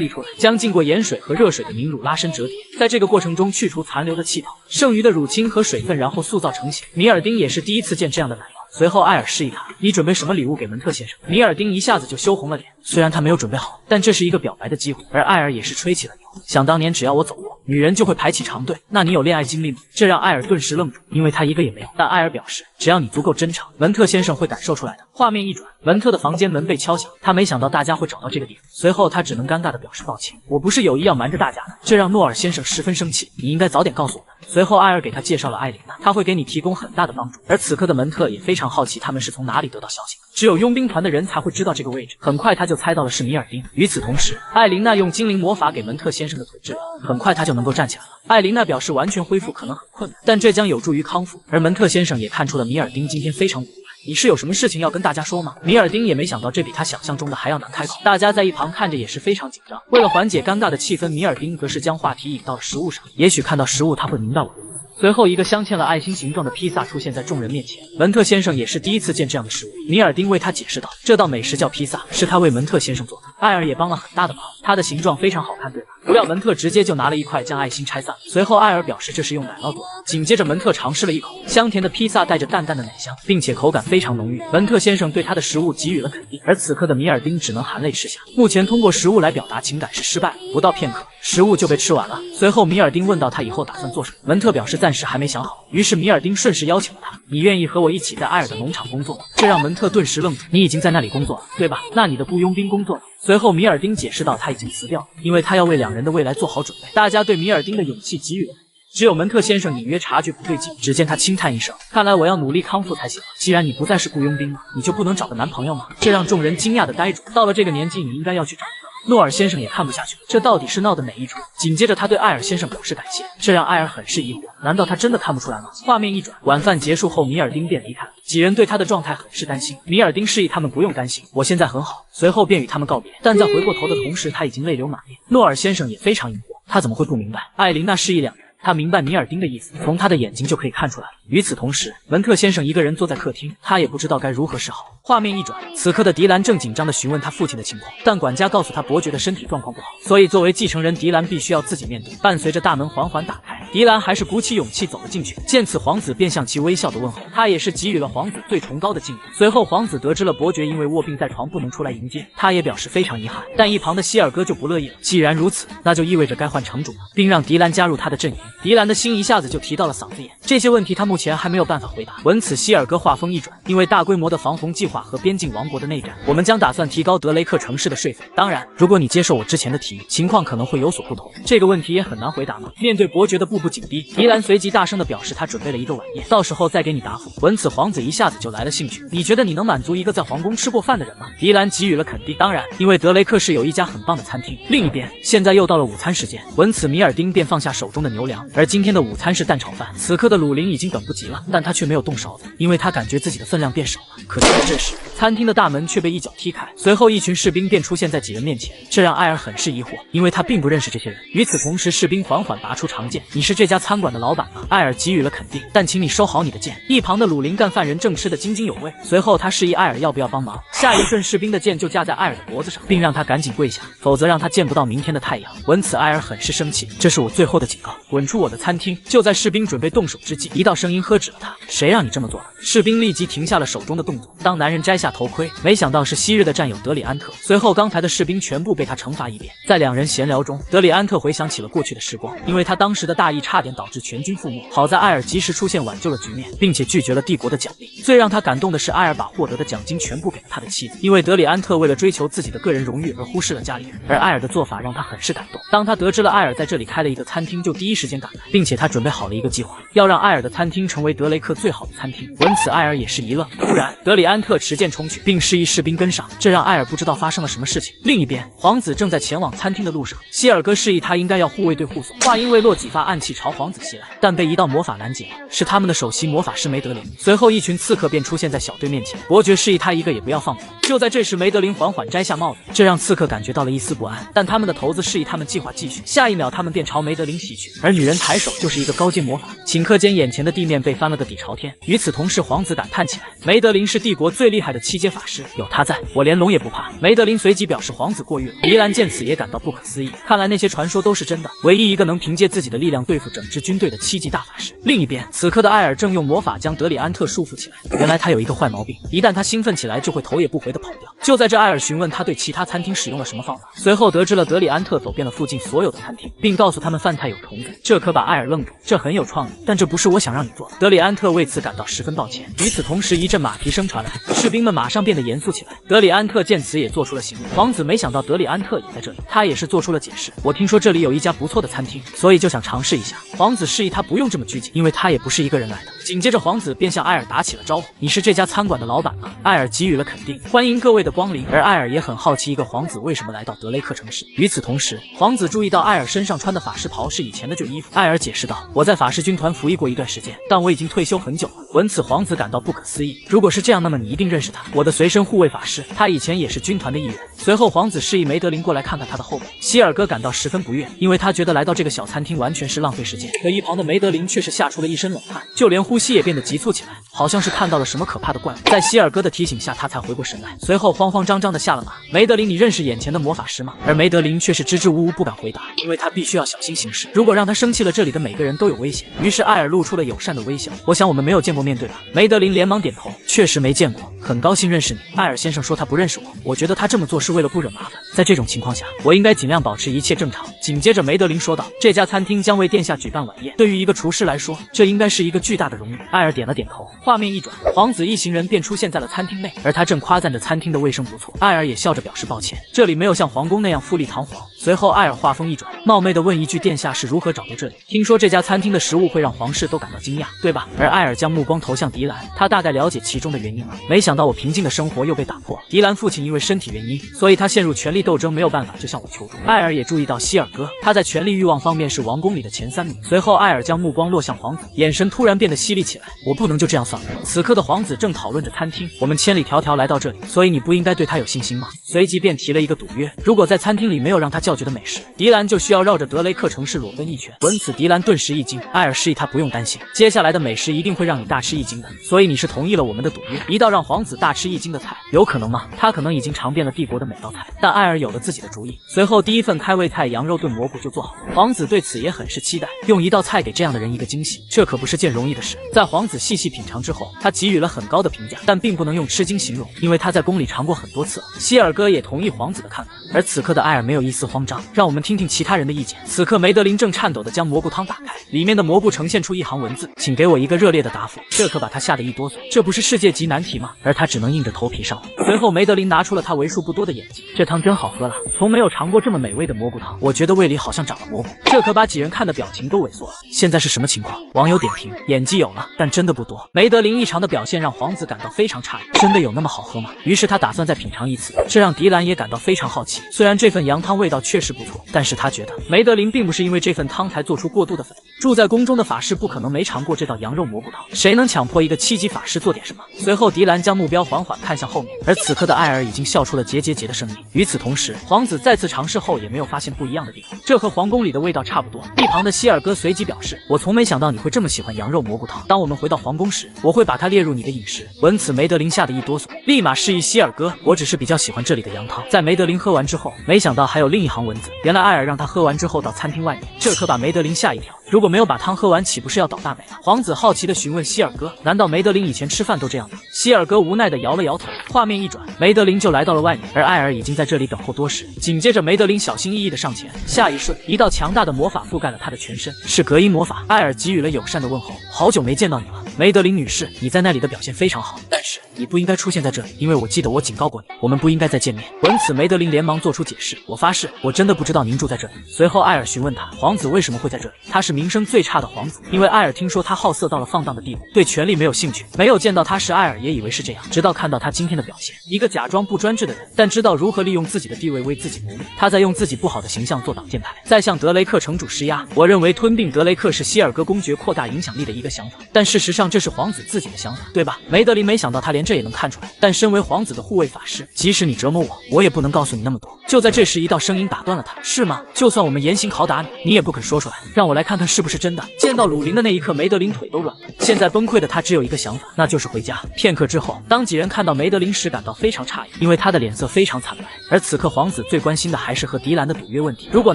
离出来，将浸过盐水和热水的凝乳拉伸折叠，在这个过程中去除残留的气泡、剩余的乳清和水分，然后塑造成型。米尔丁也是第一次见这样的奶酪。随后，艾尔示意他：“你准备什么礼物给门特先生？”米尔丁一下子就羞红了脸，虽然他没有准备好，但这是一个表白的机会。而艾尔也是吹起了牛，想当年只要我走过，女人就会排起长队。那你有恋爱经历吗？这让艾尔顿时愣住，因为他一个也没有。但艾尔表示，只要你足够真诚，文特先生会感受出来的。画面一转，文特的房间门被敲响，他没想到大家会找到这个地方。随后他只能尴尬地表示抱歉，我不是有意要瞒着大家的。这让诺尔先生十分生气，你应该早点告诉我们。随后艾尔给他介绍了艾琳娜，他会给你提供很大的帮助。而此刻的门特也非常好奇他们是从哪里得到消息的，只有佣兵团的人才会知道这个位置。很快他就猜到了是米尔丁。与此同时，艾琳娜用精灵魔法给门特先生的腿治疗，很快他就能够站起来了。艾琳娜表示完全恢复可能很困难，但这将有助于康复。而门特先生也看出了米尔丁今天非常古怪。你是有什么事情要跟大家说吗？米尔丁也没想到这比他想象中的还要难开口，大家在一旁看着也是非常紧张。为了缓解尴尬的气氛，米尔丁则是将话题引到了食物上，也许看到食物他会明白我的意思。随后，一个镶嵌了爱心形状的披萨出现在众人面前。文特先生也是第一次见这样的食物。米尔丁为他解释道：“这道美食叫披萨，是他为门特先生做的。”艾尔也帮了很大的忙，它的形状非常好看，对吧？不料门特直接就拿了一块将爱心拆散。随后，艾尔表示这是用奶酪做的。紧接着，门特尝试了一口，香甜的披萨带着淡淡的奶香，并且口感非常浓郁。文特先生对他的食物给予了肯定，而此刻的米尔丁只能含泪吃下。目前通过食物来表达情感是失败了。不到片刻，食物就被吃完了。随后，米尔丁问到他以后打算做什么，文特表示暂时还没想好。于是米尔丁顺势邀请了他：“你愿意和我一起在艾尔的农场工作吗？”这让门特顿时愣住：“你已经在那里工作了，对吧？那你的雇佣兵工作呢？”随后米尔丁解释道他已经辞掉了，因为他要为两人的未来做好准备。大家对米尔丁的勇气给予了肯定。只有门特先生隐约察觉不对劲，只见他轻叹一声：“看来我要努力康复才行了。既然你不再是雇佣兵了，你就不能找个男朋友吗？”这让众人惊讶的呆住。到了这个年纪，你应该要去找一个。诺尔先生也看不下去了，这到底是闹的哪一出？紧接着他对艾尔先生表示感谢，这让艾尔很是疑惑，难道他真的看不出来吗？画面一转，晚饭结束后，米尔丁便离开了。几人对他的状态很是担心，米尔丁示意他们不用担心，我现在很好。随后便与他们告别，但在回过头的同时，他已经泪流满面。诺尔先生也非常疑惑，他怎么会不明白？艾琳娜示意两人。他明白米尔丁的意思，从他的眼睛就可以看出来了。与此同时，文特先生一个人坐在客厅，他也不知道该如何是好。画面一转，此刻的迪兰正紧张地询问他父亲的情况，但管家告诉他伯爵的身体状况不好，所以作为继承人，迪兰必须要自己面对。伴随着大门缓缓打开，迪兰还是鼓起勇气走了进去。见此，皇子便向其微笑的问候，他也是给予了皇子最崇高的敬意。随后，皇子得知了伯爵因为卧病在床不能出来迎接，他也表示非常遗憾。但一旁的希尔哥就不乐意了，既然如此，那就意味着该换城主了，并让迪兰加入他的阵营。迪兰的心一下子就提到了嗓子眼，这些问题他目前还没有办法回答。闻此，希尔哥话锋一转，因为大规模的防洪计划和边境王国的内战，我们将打算提高德雷克城市的税费。当然，如果你接受我之前的提议，情况可能会有所不同。这个问题也很难回答吗？面对伯爵的步步紧逼，迪兰随即大声地表示他准备了一个晚宴，到时候再给你答复。闻此，皇子一下子就来了兴趣，你觉得你能满足一个在皇宫吃过饭的人吗？迪兰给予了肯定。当然，因为德雷克市有一家很棒的餐厅。另一边，现在又到了午餐时间，闻此，米尔丁便放下手中的牛粮，而今天的午餐是蛋炒饭。此刻的鲁林已经等不及了，但他却没有动勺子，因为他感觉自己的分量变少了。可就在这时，餐厅的大门却被一脚踢开，随后一群士兵便出现在几人面前，这让艾尔很是疑惑，因为他并不认识这些人。与此同时，士兵缓缓拔出长剑，你是这家餐馆的老板吗？艾尔给予了肯定，但请你收好你的剑。一旁的鲁林干饭人正吃得津津有味，随后他示意艾尔要不要帮忙，下一瞬士兵的剑就架在艾尔的脖子上，并让他赶紧跪下，否则让他见不到明天的太阳。闻此，艾尔很是生气，这是我最后的警告，滚出我的餐厅！就在士兵准备动手之际，一道声音喝止了他，谁让你这么做的？士兵立即停下了手中的动作。当男人摘下头盔，没想到是昔日的战友德里安特。随后刚才的士兵全部被他惩罚一遍。在两人闲聊中，德里安特回想起了过去的时光，因为他当时的大意差点导致全军覆没，好在艾尔及时出现挽救了局面，并且拒绝了帝国的奖励。最让他感动的是，艾尔把获得的奖金全部给了他的妻子，因为德里安特为了追求自己的个人荣誉而忽视了家里人，而艾尔的做法让他很是感动。当他得知了艾尔在这里开了一个餐厅，就第一时间赶来，并且他准备好了一个计划，要让艾尔的餐厅成为德雷克最好的餐厅。闻此，艾尔也是一愣。突然，德里安特持剑冲去，并示意士兵跟上，这让艾尔不知道发生了什么事情。另一边，皇子正在前往餐厅的路上，希尔哥示意他应该要护卫队护送。话音未落，几发暗器气朝皇子袭来，但被一道魔法拦截了，是他们的首席魔法师梅德林。随后一群刺客便出现在小队面前，伯爵示意他一个也不要放过。就在这时，梅德林缓缓摘下帽子，这让刺客感觉到了一丝不安，但他们的头子示意他们计划继续。下一秒，他们便朝梅德林袭去，而女人抬手就是一个高阶魔法，顷刻间眼前的地面被翻了个底朝天。与此同时，皇子感叹起来，梅德林是帝国最厉害的7阶法师，有他在，我连龙也不怕。梅德林随即表示皇子过誉了。迪兰见此也感到不可思议，看来那些传说都是真的，唯一一个能凭借自己的力量对付整支军队的7级大法师。另一边，此刻的艾尔正用魔法将德里安特束缚起来。原来他有一个坏毛病，一旦他兴奋起来，就会头也不回地跑掉。就在这，艾尔询问他对其他餐厅使用了什么方法，随后得知了德里安特走遍了附近所有的餐厅，并告诉他们饭菜有虫子。这可把艾尔愣住，这很有创意，但这不是我想让你做的。德里安特为此感到十分抱歉。与此同时，一阵马蹄声传来，士兵们马上变得严肃起来。德里安特见此也做出了行动。皇子没想到德里安特也在这里，他也是做出了解释。我听说这里有一家不错的餐厅，所以就想尝试一下。皇子示意他不用这么拘谨，因为他也不是一个人来的。紧接着，皇子便向艾尔打起了招呼：“你是这家餐馆的老板吗？”艾尔给予了肯定，欢迎各位的光临。而艾尔也很好奇一个皇子为什么来到德雷克城市。与此同时，皇子注意到艾尔身上穿的法师袍是以前的旧衣服。艾尔解释道：“我在法师军团服役过一段时间，但我已经退休很久了。”闻此，皇子感到不可思议。如果是这样，那么你一定认识他，我的随身护卫法师，他以前也是军团的一员。随后，皇子示意梅德林过来看看他的后背。希尔哥感到十分不悦，因为他觉得来到这个小餐厅完全是浪费时间。可一旁的梅德林却是吓出了一身冷汗，就连呼吸也变得急促起来，好像是看到了什么可怕的怪物。在希尔哥的提醒下，他才回过神来，随后慌慌张张地下了马。梅德林，你认识眼前的魔法师吗？而梅德林却是支支吾吾不敢回答，因为他必须要小心行事，如果让他生气了，这里的每个人都有危险。于是艾尔露出了友善的微笑，我想我们没有见过面对吧？梅德林连忙点头，确实没见过，很高兴认识你。艾尔先生说他不认识我，我觉得他这么做是为了不惹麻烦，在这种情况下，我应该尽量保持一切正常。紧接着梅德林说道，这家餐厅将为殿下举办晚宴，对于一个厨师来说，这应该是一个巨大的荣誉。艾尔点了点头，画面一转，皇子一行人便出现在了餐厅内，而他正夸赞着餐厅的卫生不错。艾尔也笑着表示抱歉，这里没有像皇宫那样富丽堂皇。随后艾尔话锋一转，冒昧地问一句，殿下是如何找到这里？听说这家餐厅的食物会让皇室都感到惊讶，对吧？而艾尔将目光投向迪兰，他大概了解其中的原因了。没想到我平静的生活又被打破。迪兰父亲因为身体原因，所以他陷入权力斗争，没有办法就向我求助。艾尔也注意到希尔哥，他在权力欲望方面是王宫里的前3名。随后艾尔将目光落向皇子，眼神突然变得犀利起来，我不能就这样算了。此刻的皇子正讨论着餐厅，我们千里迢迢来到这里，所以你不应该对他有信心吗？随即便提了一个赌约，如果在餐厅里没有让他叫绝的美食，迪兰就需要绕着德雷克城市裸奔一圈。闻此，迪兰顿时一惊，艾尔示意他不用担心，接下来的美食一定会让你大吃一惊的。所以你是同意了我们的赌约，一道让皇子大吃一惊的菜，有可能吗？他可能已经尝遍了帝国的每道菜，但艾尔有了自己的主意。随后第一份开胃菜羊肉炖蘑菇就做好，皇子对此也很是期待，用一道菜给这样的人一个惊喜，这可不是件容易的事。在皇子细细品尝之后，他给予了很高的评价，但并不能用吃惊形容，因为他在宫里尝过很多次了。希尔哥也同意皇子的看法，而此刻的艾尔没有一丝慌张。让我们听听其他人的意见。此刻梅德林正颤抖地将蘑菇汤打开，里面的蘑菇呈现出一行文字，请给我一个热烈的答复。这可把他吓得一哆嗦，这不是世界级难题吗？而他只能硬着头皮上了。随后梅德林拿出了他为数不多的眼睛，这汤真好喝了，从没有尝过这么美味的蘑菇汤，我觉得胃里好像长了蘑菇。这可把几人看的表情都萎缩了。现在是什么情况？网友点评，演技有了，但真的不多。梅德林异常的表现让皇子感到非常诧异，真的有那么好喝吗？于是他打算再品尝一次，这让迪兰也感到非常好奇。虽然这份羊汤味道确实不错，但是他觉得梅德林并不是因为这份汤才做出过度的反应。住在宫中的法师不可能没尝过这道羊肉蘑菇汤，谁能强迫一个7级法师做点什么？随后迪兰将目标缓缓看向后面，而此刻的艾尔已经笑出了结的声音。与此同时，皇子再次尝试后也没有发现不一样的地方，这和皇宫里的味道差不多。一旁的希尔哥随即表示，我从没想到你会这么喜欢羊肉蘑菇汤，当我们回到皇宫时，我会把它列入你的饮食。闻此，梅德林吓得一哆嗦，立马示意希尔哥，我只是比较喜欢这里的羊汤。在梅德林喝完之后，没想到还有另一行文字，原来艾尔让他喝完之后到餐厅外面，这可把梅德林吓一跳，如果没有把汤喝完，岂不是要倒大霉了？皇子好奇地询问希尔哥，难道梅德林以前吃饭都这样吗？希尔哥无奈地摇了摇头。画面一转，梅德林就来到了外面，而艾尔已经在这里等候多时。紧接着梅德林小心翼翼地上前，下一瞬，一道强大的魔法覆盖了他的全身，是隔音魔法。艾尔给予了友善的问候，好久没见到你了，梅德林女士，你在那里的表现非常好，但是你不应该出现在这里，因为我记得我警告过你，我们不应该再见面。闻此，梅德林连忙做出解释，我发誓，我真的不知道您住在这里。随后，艾尔询问他，皇子为什么会在这里？他是名声最差的皇子，因为艾尔听说他好色到了放荡的地步，对权力没有兴趣。没有见到他时，艾尔也以为是这样，直到看到他今天的表现，一个假装不专制的人，但知道如何利用自己的地位为自己谋利。他在用自己不好的形象做挡箭牌，在向德雷克城主施压。我认为吞并德雷克是希尔格公爵扩大影响力的一个想法，但事实上这是皇子自己的想法，对吧？梅德林没想到他连这也能看出来，但身为皇子的护卫法师，即使你折磨我，我也不能告诉你那么多。就在这时，一道声音打断了他，是吗？就算我们严刑拷打你，你也不肯说出来，让我来看看是不是真的。见到鲁林的那一刻，梅德林腿都软了。现在崩溃的他只有一个想法，那就是回家。片刻之后，当几人看到梅德林时，感到非常诧异，因为他的脸色非常惨白。而此刻，皇子最关心的还是和迪兰的赌约问题。如果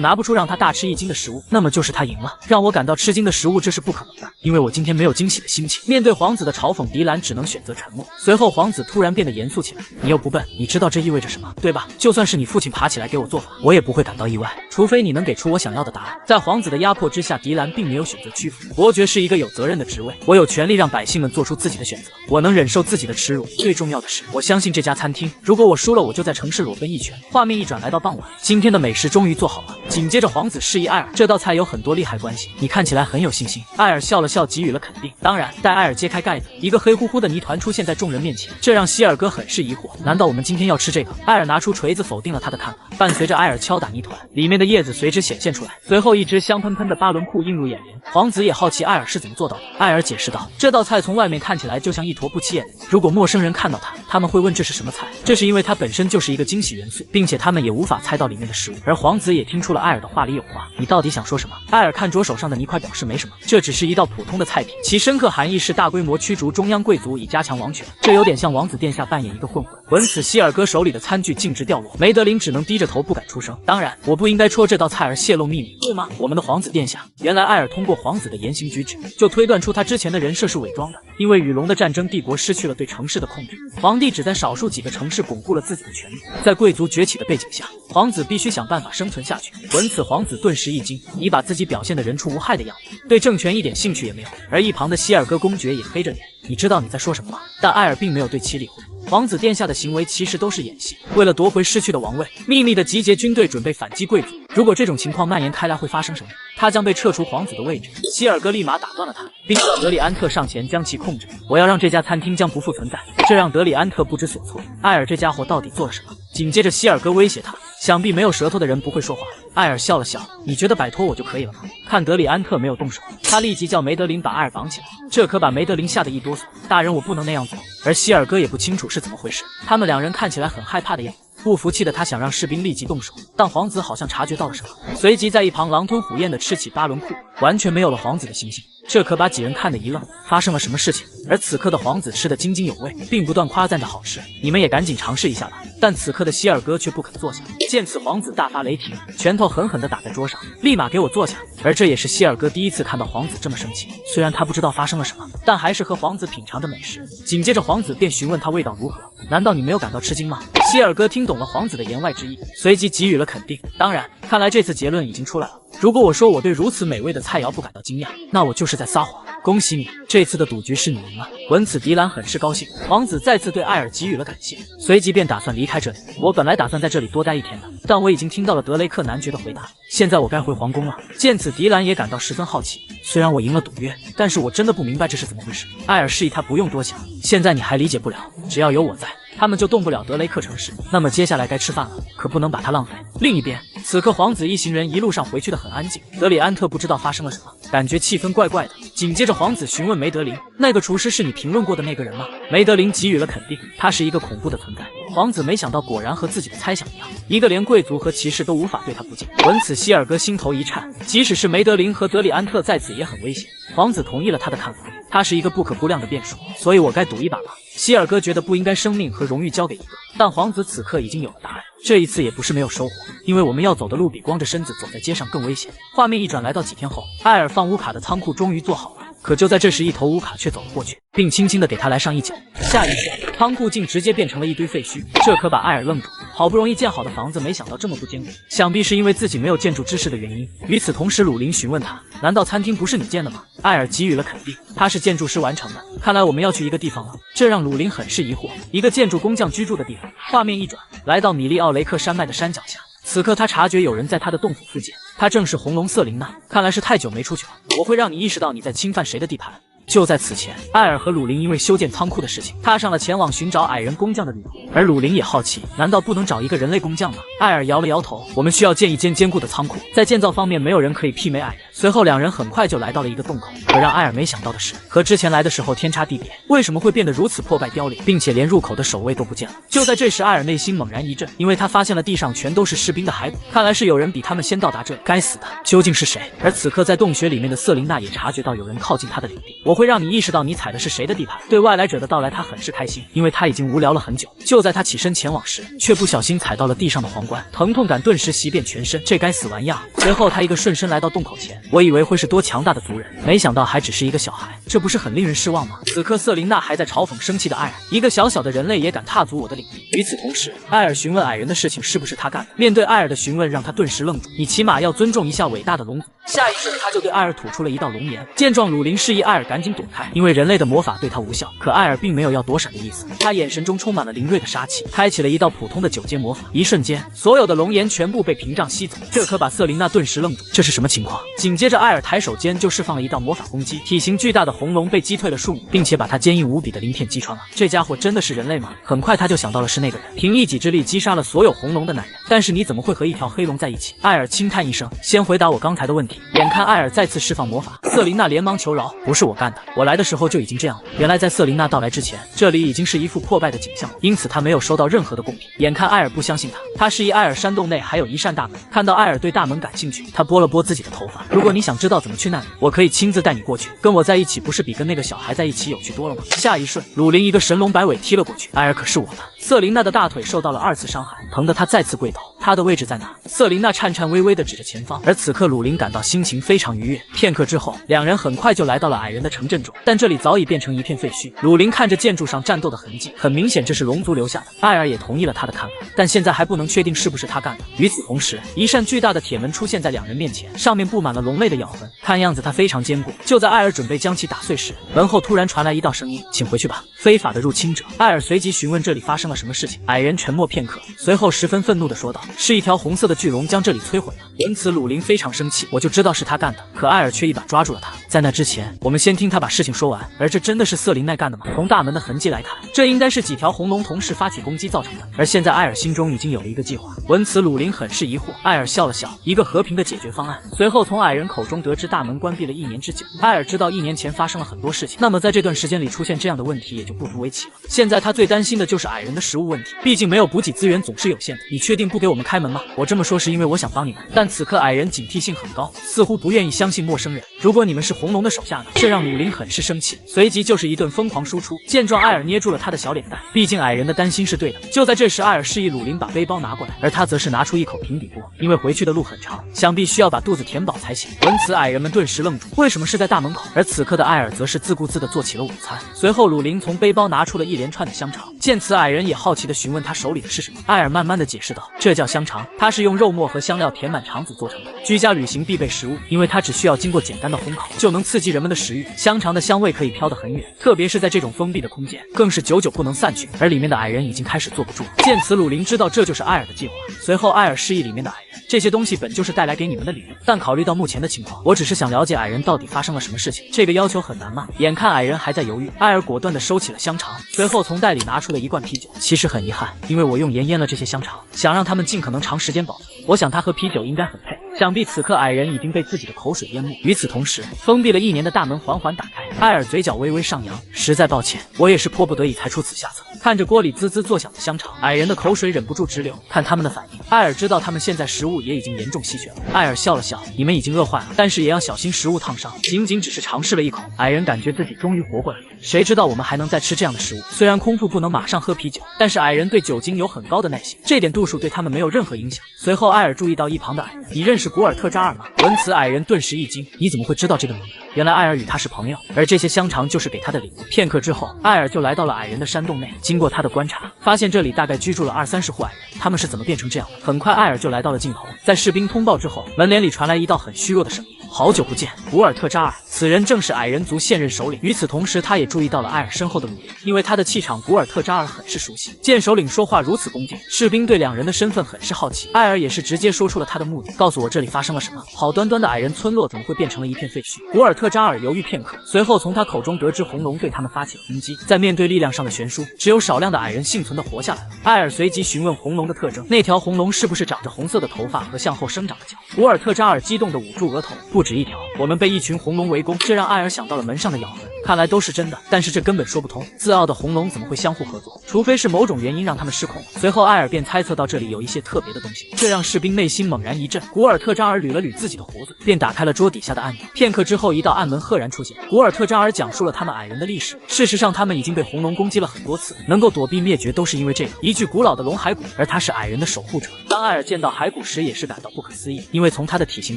拿不出让他大吃一惊的食物，那么就是他赢了。让我感到吃惊的食物，这是不可能的，因为我今天没有惊喜的心情。面对皇子的嘲讽，迪兰只能选择沉默。随后，皇子突然变得严肃起来：“你又不笨，你知道这意味着什么，对吧？就算是你父亲爬起来给我做法，我也不会感到意外，除非你能给出我想要的答案。”在皇子的压迫之下，迪兰并没有选择屈服。伯爵是一个有责任的职位，我有权利让百姓们做出自己的选择，我能忍受自己的耻辱。最重要的是，我相信这家餐厅，如果我输了，我就在城市裸奔一圈。画面一转，来到傍晚，今天的美食终于做好了。紧接着，皇子示意艾尔，这道菜有很多利害关系，你看起来很有信心。艾尔笑了笑，给予了肯定。当然，待艾尔揭开盖子，一个黑乎乎的泥团出现在众人面前，这让希尔哥很是疑惑。难道我们今天要吃这个？艾尔拿出锤子否定了他的看法，伴随着艾尔敲打泥团，里面的叶子随之显现出来。随后，一只香喷喷的巴伦库映入眼帘。皇子也好奇艾尔是怎么做到的。艾尔解释道，这道菜从外面看起来就像一坨不起眼的泥，如果陌生人看到它，他们会问这是什么菜，这是因为它本身就是一个惊喜元素，并且他们也无法猜到里面的食物。而皇子也听出了艾尔的话里有话，你到底想说什么？艾尔看着手上的泥块，表示没什么，这只是一道普通的菜品，其深刻含义是大规模驱逐中央贵族以加强王权，这有点像王子殿下扮演一个混混。闻此，希尔哥手里的餐具径直掉落，梅德林只能低着头不敢出声。当然，我不应该戳这道菜而泄露秘密，对吗？我们的皇子殿下，原来艾尔通过皇子的言行举止，就推断出他之前的人设是伪装的。因为与龙的战争，帝国失去了对城市的控制，皇帝只在少数几个城市巩固了自己的权力。在贵族崛起的背景下，皇子必须想办法生存下去。闻此，皇子顿时一惊，你把自己表现得人畜无害的样子，对政权一点兴趣也没有。而一旁的希尔哥公爵也黑着脸，你知道你在说什么吗？但艾尔并没有对其理会。皇子殿下的行为其实都是演戏，为了夺回失去的王位，秘密的集结军队准备反击贵族。如果这种情况蔓延开来，会发生什么？他将被撤除皇子的位置。希尔哥立马打断了他，并叫德里安特上前将其控制。我要让这家餐厅将不复存在。这让德里安特不知所措。艾尔这家伙到底做了什么？紧接着希尔哥威胁他，想必没有舌头的人不会说话。艾尔笑了笑，你觉得摆脱我就可以了吗？看德里安特没有动手，他立即叫梅德林把艾尔绑起来，这可把梅德林吓得一哆嗦。大人，我不能那样做。而希尔哥也不清楚是怎么回事，他们两人看起来很害怕的样子。不服气的他想让士兵立即动手，但皇子好像察觉到了什么，随即在一旁狼吞虎咽地吃起巴伦库，完全没有了皇子的心性。这可把几人看得一愣，发生了什么事情？而此刻的皇子吃得津津有味，并不断夸赞着好吃。你们也赶紧尝试一下吧。但此刻的希尔哥却不肯坐下。见此，皇子大发雷霆，拳头狠狠地打在桌上，立马给我坐下。而这也是希尔哥第一次看到皇子这么生气。虽然他不知道发生了什么，但还是和皇子品尝着美食。紧接着皇子便询问他味道如何，难道你没有感到吃惊吗？希尔哥听懂了皇子的言外之意，随即给予了肯定。当然，看来这次结论已经出来了。如果我说我对如此美味的菜肴不感到惊讶，那我就是在撒谎。恭喜你，这次的赌局是你赢了。闻此，迪兰很是高兴。皇子再次对艾尔给予了感谢，随即便打算离开这里。我本来打算在这里多待一天的，但我已经听到了德雷克男爵的回答，现在我该回皇宫了。见此，迪兰也感到十分好奇。虽然我赢了赌约，但是我真的不明白这是怎么回事。艾尔示意他不用多想，现在你还理解不了，只要有我在，他们就动不了德雷克城市。那么接下来该吃饭了，可不能把它浪费。另一边，此刻皇子一行人一路上回去的很安静。德里安特不知道发生了什么，感觉气氛怪怪的。紧接着皇子询问梅德林，那个厨师是你评论过的那个人吗？梅德林给予了肯定，他是一个恐怖的存在。皇子没想到，果然和自己的猜想一样，一个连贵族和骑士都无法对他不敬。闻此，希尔哥心头一颤，即使是梅德林和德里安特在此也很危险。皇子同意了他的看法，他是一个不可估量的变数，所以我该赌一把吗？希尔哥觉得不应该生命和荣誉交给一个，但皇子此刻已经有了答案。这一次也不是没有收获，因为我们要走的路比光着身子走在街上更危险。画面一转，来到几天后，艾尔放乌卡的仓库终于做好了，可就在这时，一头乌卡却走了过去。并轻轻地给他来上一脚。下一刻，仓库竟直接变成了一堆废墟，这可把艾尔愣住。好不容易建好的房子，没想到这么不坚固，想必是因为自己没有建筑知识的原因。与此同时，鲁林询问他：“难道餐厅不是你建的吗？”艾尔给予了肯定，他是建筑师完成的。看来我们要去一个地方了，这让鲁林很是疑惑。一个建筑工匠居住的地方。画面一转，来到米利奥雷克山脉的山脚下。此刻他察觉有人在他的洞府附近，他正是红龙瑟琳娜。看来是太久没出去了，我会让你意识到你在侵犯谁的地盘。就在此前，艾尔和鲁林因为修建仓库的事情，踏上了前往寻找矮人工匠的旅途。而鲁林也好奇，难道不能找一个人类工匠吗？艾尔摇了摇头，我们需要建一间坚固的仓库，在建造方面没有人可以媲美矮人。随后两人很快就来到了一个洞口，可让艾尔没想到的是，和之前来的时候天差地别，为什么会变得如此破败凋零，并且连入口的守卫都不见了？就在这时，艾尔内心猛然一震，因为他发现了地上全都是士兵的骸骨，看来是有人比他们先到达这里。该死的，究竟是谁？而此刻在洞穴里面的瑟琳娜也察觉到有人靠近她的领地，我会让你意识到你踩的是谁的地盘。对外来者的到来，他很是开心，因为他已经无聊了很久。就在他起身前往时，却不小心踩到了地上的皇冠，疼痛感顿时袭遍全身，这该死玩意儿！随后他一个顺身来到洞口前，我以为会是多强大的族人，没想到还只是一个小孩，这不是很令人失望吗？此刻瑟琳娜还在嘲讽生气的艾尔，一个小小的人类也敢踏足我的领地。与此同时，艾尔询问矮人的事情是不是他干的。面对艾尔的询问，让他顿时愣住，你起码要尊重一下伟大的龙族。下一瞬，他就对艾尔吐出了一道龙炎。见状，鲁林示意艾尔赶紧躲开，因为人类的魔法对他无效。可艾尔并没有要躲闪的意思，他眼神中充满了凌锐的杀气，开启了一道普通的9阶魔法。一瞬间，所有的龙炎全部被屏障吸走，这可把瑟琳娜顿时愣住，这是什么情况？紧接着，艾尔抬手间就释放了一道魔法攻击，体型巨大的红龙被击退了数米，并且把他坚硬无比的鳞片击穿了。这家伙真的是人类吗？很快他就想到了是那个人，凭一己之力击杀了所有红龙的男人。但是你怎么会和一条黑龙在一起？艾尔轻叹一声，先回答我刚才的问题。眼看艾尔再次释放魔法，瑟琳娜连忙求饶，不是我干的，我来的时候就已经这样了。原来在瑟琳娜到来之前，这里已经是一副破败的景象，因此他没有收到任何的贡品。眼看艾尔不相信他示意艾尔山洞内还有一扇大门。看到艾尔对大门感兴趣，他拨了拨自己的头发，如果你想知道怎么去那里，我可以亲自带你过去，跟我在一起不是比跟那个小孩在一起有趣多了吗？下一瞬，鲁林一个神龙摆尾踢了过去，艾尔可是我的。瑟琳娜的大腿受到了2次伤害，疼得她再次跪倒。她的位置在哪？瑟琳娜颤颤巍巍地指着前方。而此刻鲁林感到心情非常愉悦。片刻之后，两人很快就来到了矮人的城镇中，但这里早已变成一片废墟。鲁林看着建筑上战斗的痕迹，很明显这是龙族留下的。艾尔也同意了他的看法，但现在还不能确定是不是他干的。与此同时，一扇巨大的铁门出现在两人面前，上面布满了龙类的咬痕，看样子它非常坚固。就在艾尔准备将其打碎时，门后突然传来一道声音：“请回去吧，非法的入侵者。”艾尔随即询问这里发生了什么事情。矮人沉默片刻，随后十分愤怒地说道：“是一条红色的巨龙将这里摧毁了。”闻此，鲁林非常生气，我就知道是他干的。可艾尔却一把抓住了他。在那之前，我们先听他把事情说完。而这真的是瑟琳奈干的吗？从大门的痕迹来看，这应该是几条红龙同时发起攻击造成的。而现在艾尔心中已经有了一个计划。闻此，鲁林很是疑惑。艾尔笑了笑，一个和平的解决方案。随后从矮人口中得知大门关闭了1年之久。艾尔知道1年前发生了很多事情，那么在这段时间里出现这样的问题也就不足为奇了。现在他最担心的就是矮人的食物问题，毕竟没有补给资源总是有限的。你确定不给我们开门吗？我这么说是因为我想帮你们，但此刻矮人警惕性很高，似乎不愿意相信陌生人。如果你们是红龙的手下呢？这让鲁林很是生气，随即就是一顿疯狂输出。见状，艾尔捏住了他的小脸蛋，毕竟矮人的担心是对的。就在这时，艾尔示意鲁林把背包拿过来，而他则是拿出一口平底锅，因为回去的路很长，想必需要把肚子填饱才行。闻此，矮人们顿时愣住，为什么是在大门口？而此刻的艾尔则是自顾自地做起了午餐。随后，鲁林从背包拿出了一连串的香肠。见此，矮人也好奇地询问他手里的是什么。艾尔慢慢地解释道：“这叫香肠，它是用肉末和香料填满肠子做成的，居家旅行必备食物，因为它只需要经过简单的烘烤，就能刺激人们的食欲。香肠的香味可以飘得很远，特别是在这种封闭的空间，更是久久不能散去。”而里面的矮人已经开始坐不住。见此，鲁林知道这就是艾尔的计划。随后，艾尔示意里面的矮人：“这些东西本就是带来给你们的礼物，但考虑到目前的情况，我只是想了解矮人到底发生了什么事情。这个要求很难吗？”眼看矮人还在犹豫，艾尔果断地收起了香肠，随后从袋里拿出了一罐啤酒。其实很遗憾，因为我用盐腌了这些香肠，想让他们尽可能长时间保存。我想它和啤酒应该很配。想必此刻矮人已经被自己的口水淹没。与此同时，封闭了1年的大门缓缓打开，艾尔嘴角微微上扬，实在抱歉，我也是迫不得已才出此下策。看着锅里滋滋作响的香肠，矮人的口水忍不住直流。看他们的反应，艾尔知道他们现在食物也已经严重稀缺了。艾尔笑了笑，你们已经饿坏了，但是也要小心食物烫伤。仅仅只是尝试了一口，矮人感觉自己终于活过来了。谁知道我们还能再吃这样的食物？虽然空腹不能马上喝啤酒，但是矮人对酒精有很高的耐性，这点度数对他们没有任何影响。随后艾尔注意到一旁的矮人，你认识古尔特扎尔吗？闻此矮人顿时一惊，你怎么会知道这个名字？原来艾尔与他是朋友，而这些香肠就是给他的礼物。片刻之后，艾尔就来到了矮人的山洞内。经过他的观察，发现这里大概居住了20-30户矮人，他们是怎么变成这样的？很快，艾尔就来到了尽头。在士兵通报之后，门帘里传来一道很虚弱的声音：“好久不见，古尔特扎尔。”此人正是矮人族现任首领。与此同时，他也注意到了艾尔身后的鲁林，因为他的气场，古尔特扎尔很是熟悉。见首领说话如此恭敬，士兵对两人的身份很是好奇。艾尔也是直接说出了他的目的：“告诉我这里发生了什么？好端端的矮人村落怎么会变成了一片废墟？”古尔特扎尔犹豫片刻，随后从他口中得知红龙对他们发起了攻击。在面对力量上的悬殊，只有少量的矮人幸存的活下来了。艾尔随即询问红龙的特征，那条红龙是不是长着红色的头发和向后生长的角？古尔特扎尔激动地捂住额头，不止一条，我们被一群红龙围攻，这让艾尔想到了门上的咬痕。看来都是真的，但是这根本说不通。自傲的红龙怎么会相互合作？除非是某种原因让他们失控。随后艾尔便猜测到这里有一些特别的东西，这让士兵内心猛然一震。古尔特扎尔捋了捋自己的胡子，便打开了桌底下的按钮。片刻之后，一道暗门赫然出现。古尔特扎尔讲述了他们矮人的历史。事实上，他们已经被红龙攻击了很多次，能够躲避灭绝都是因为这个一具古老的龙骸骨，而他是矮人的守护者。当艾尔见到骸骨时，也是感到不可思议，因为从他的体型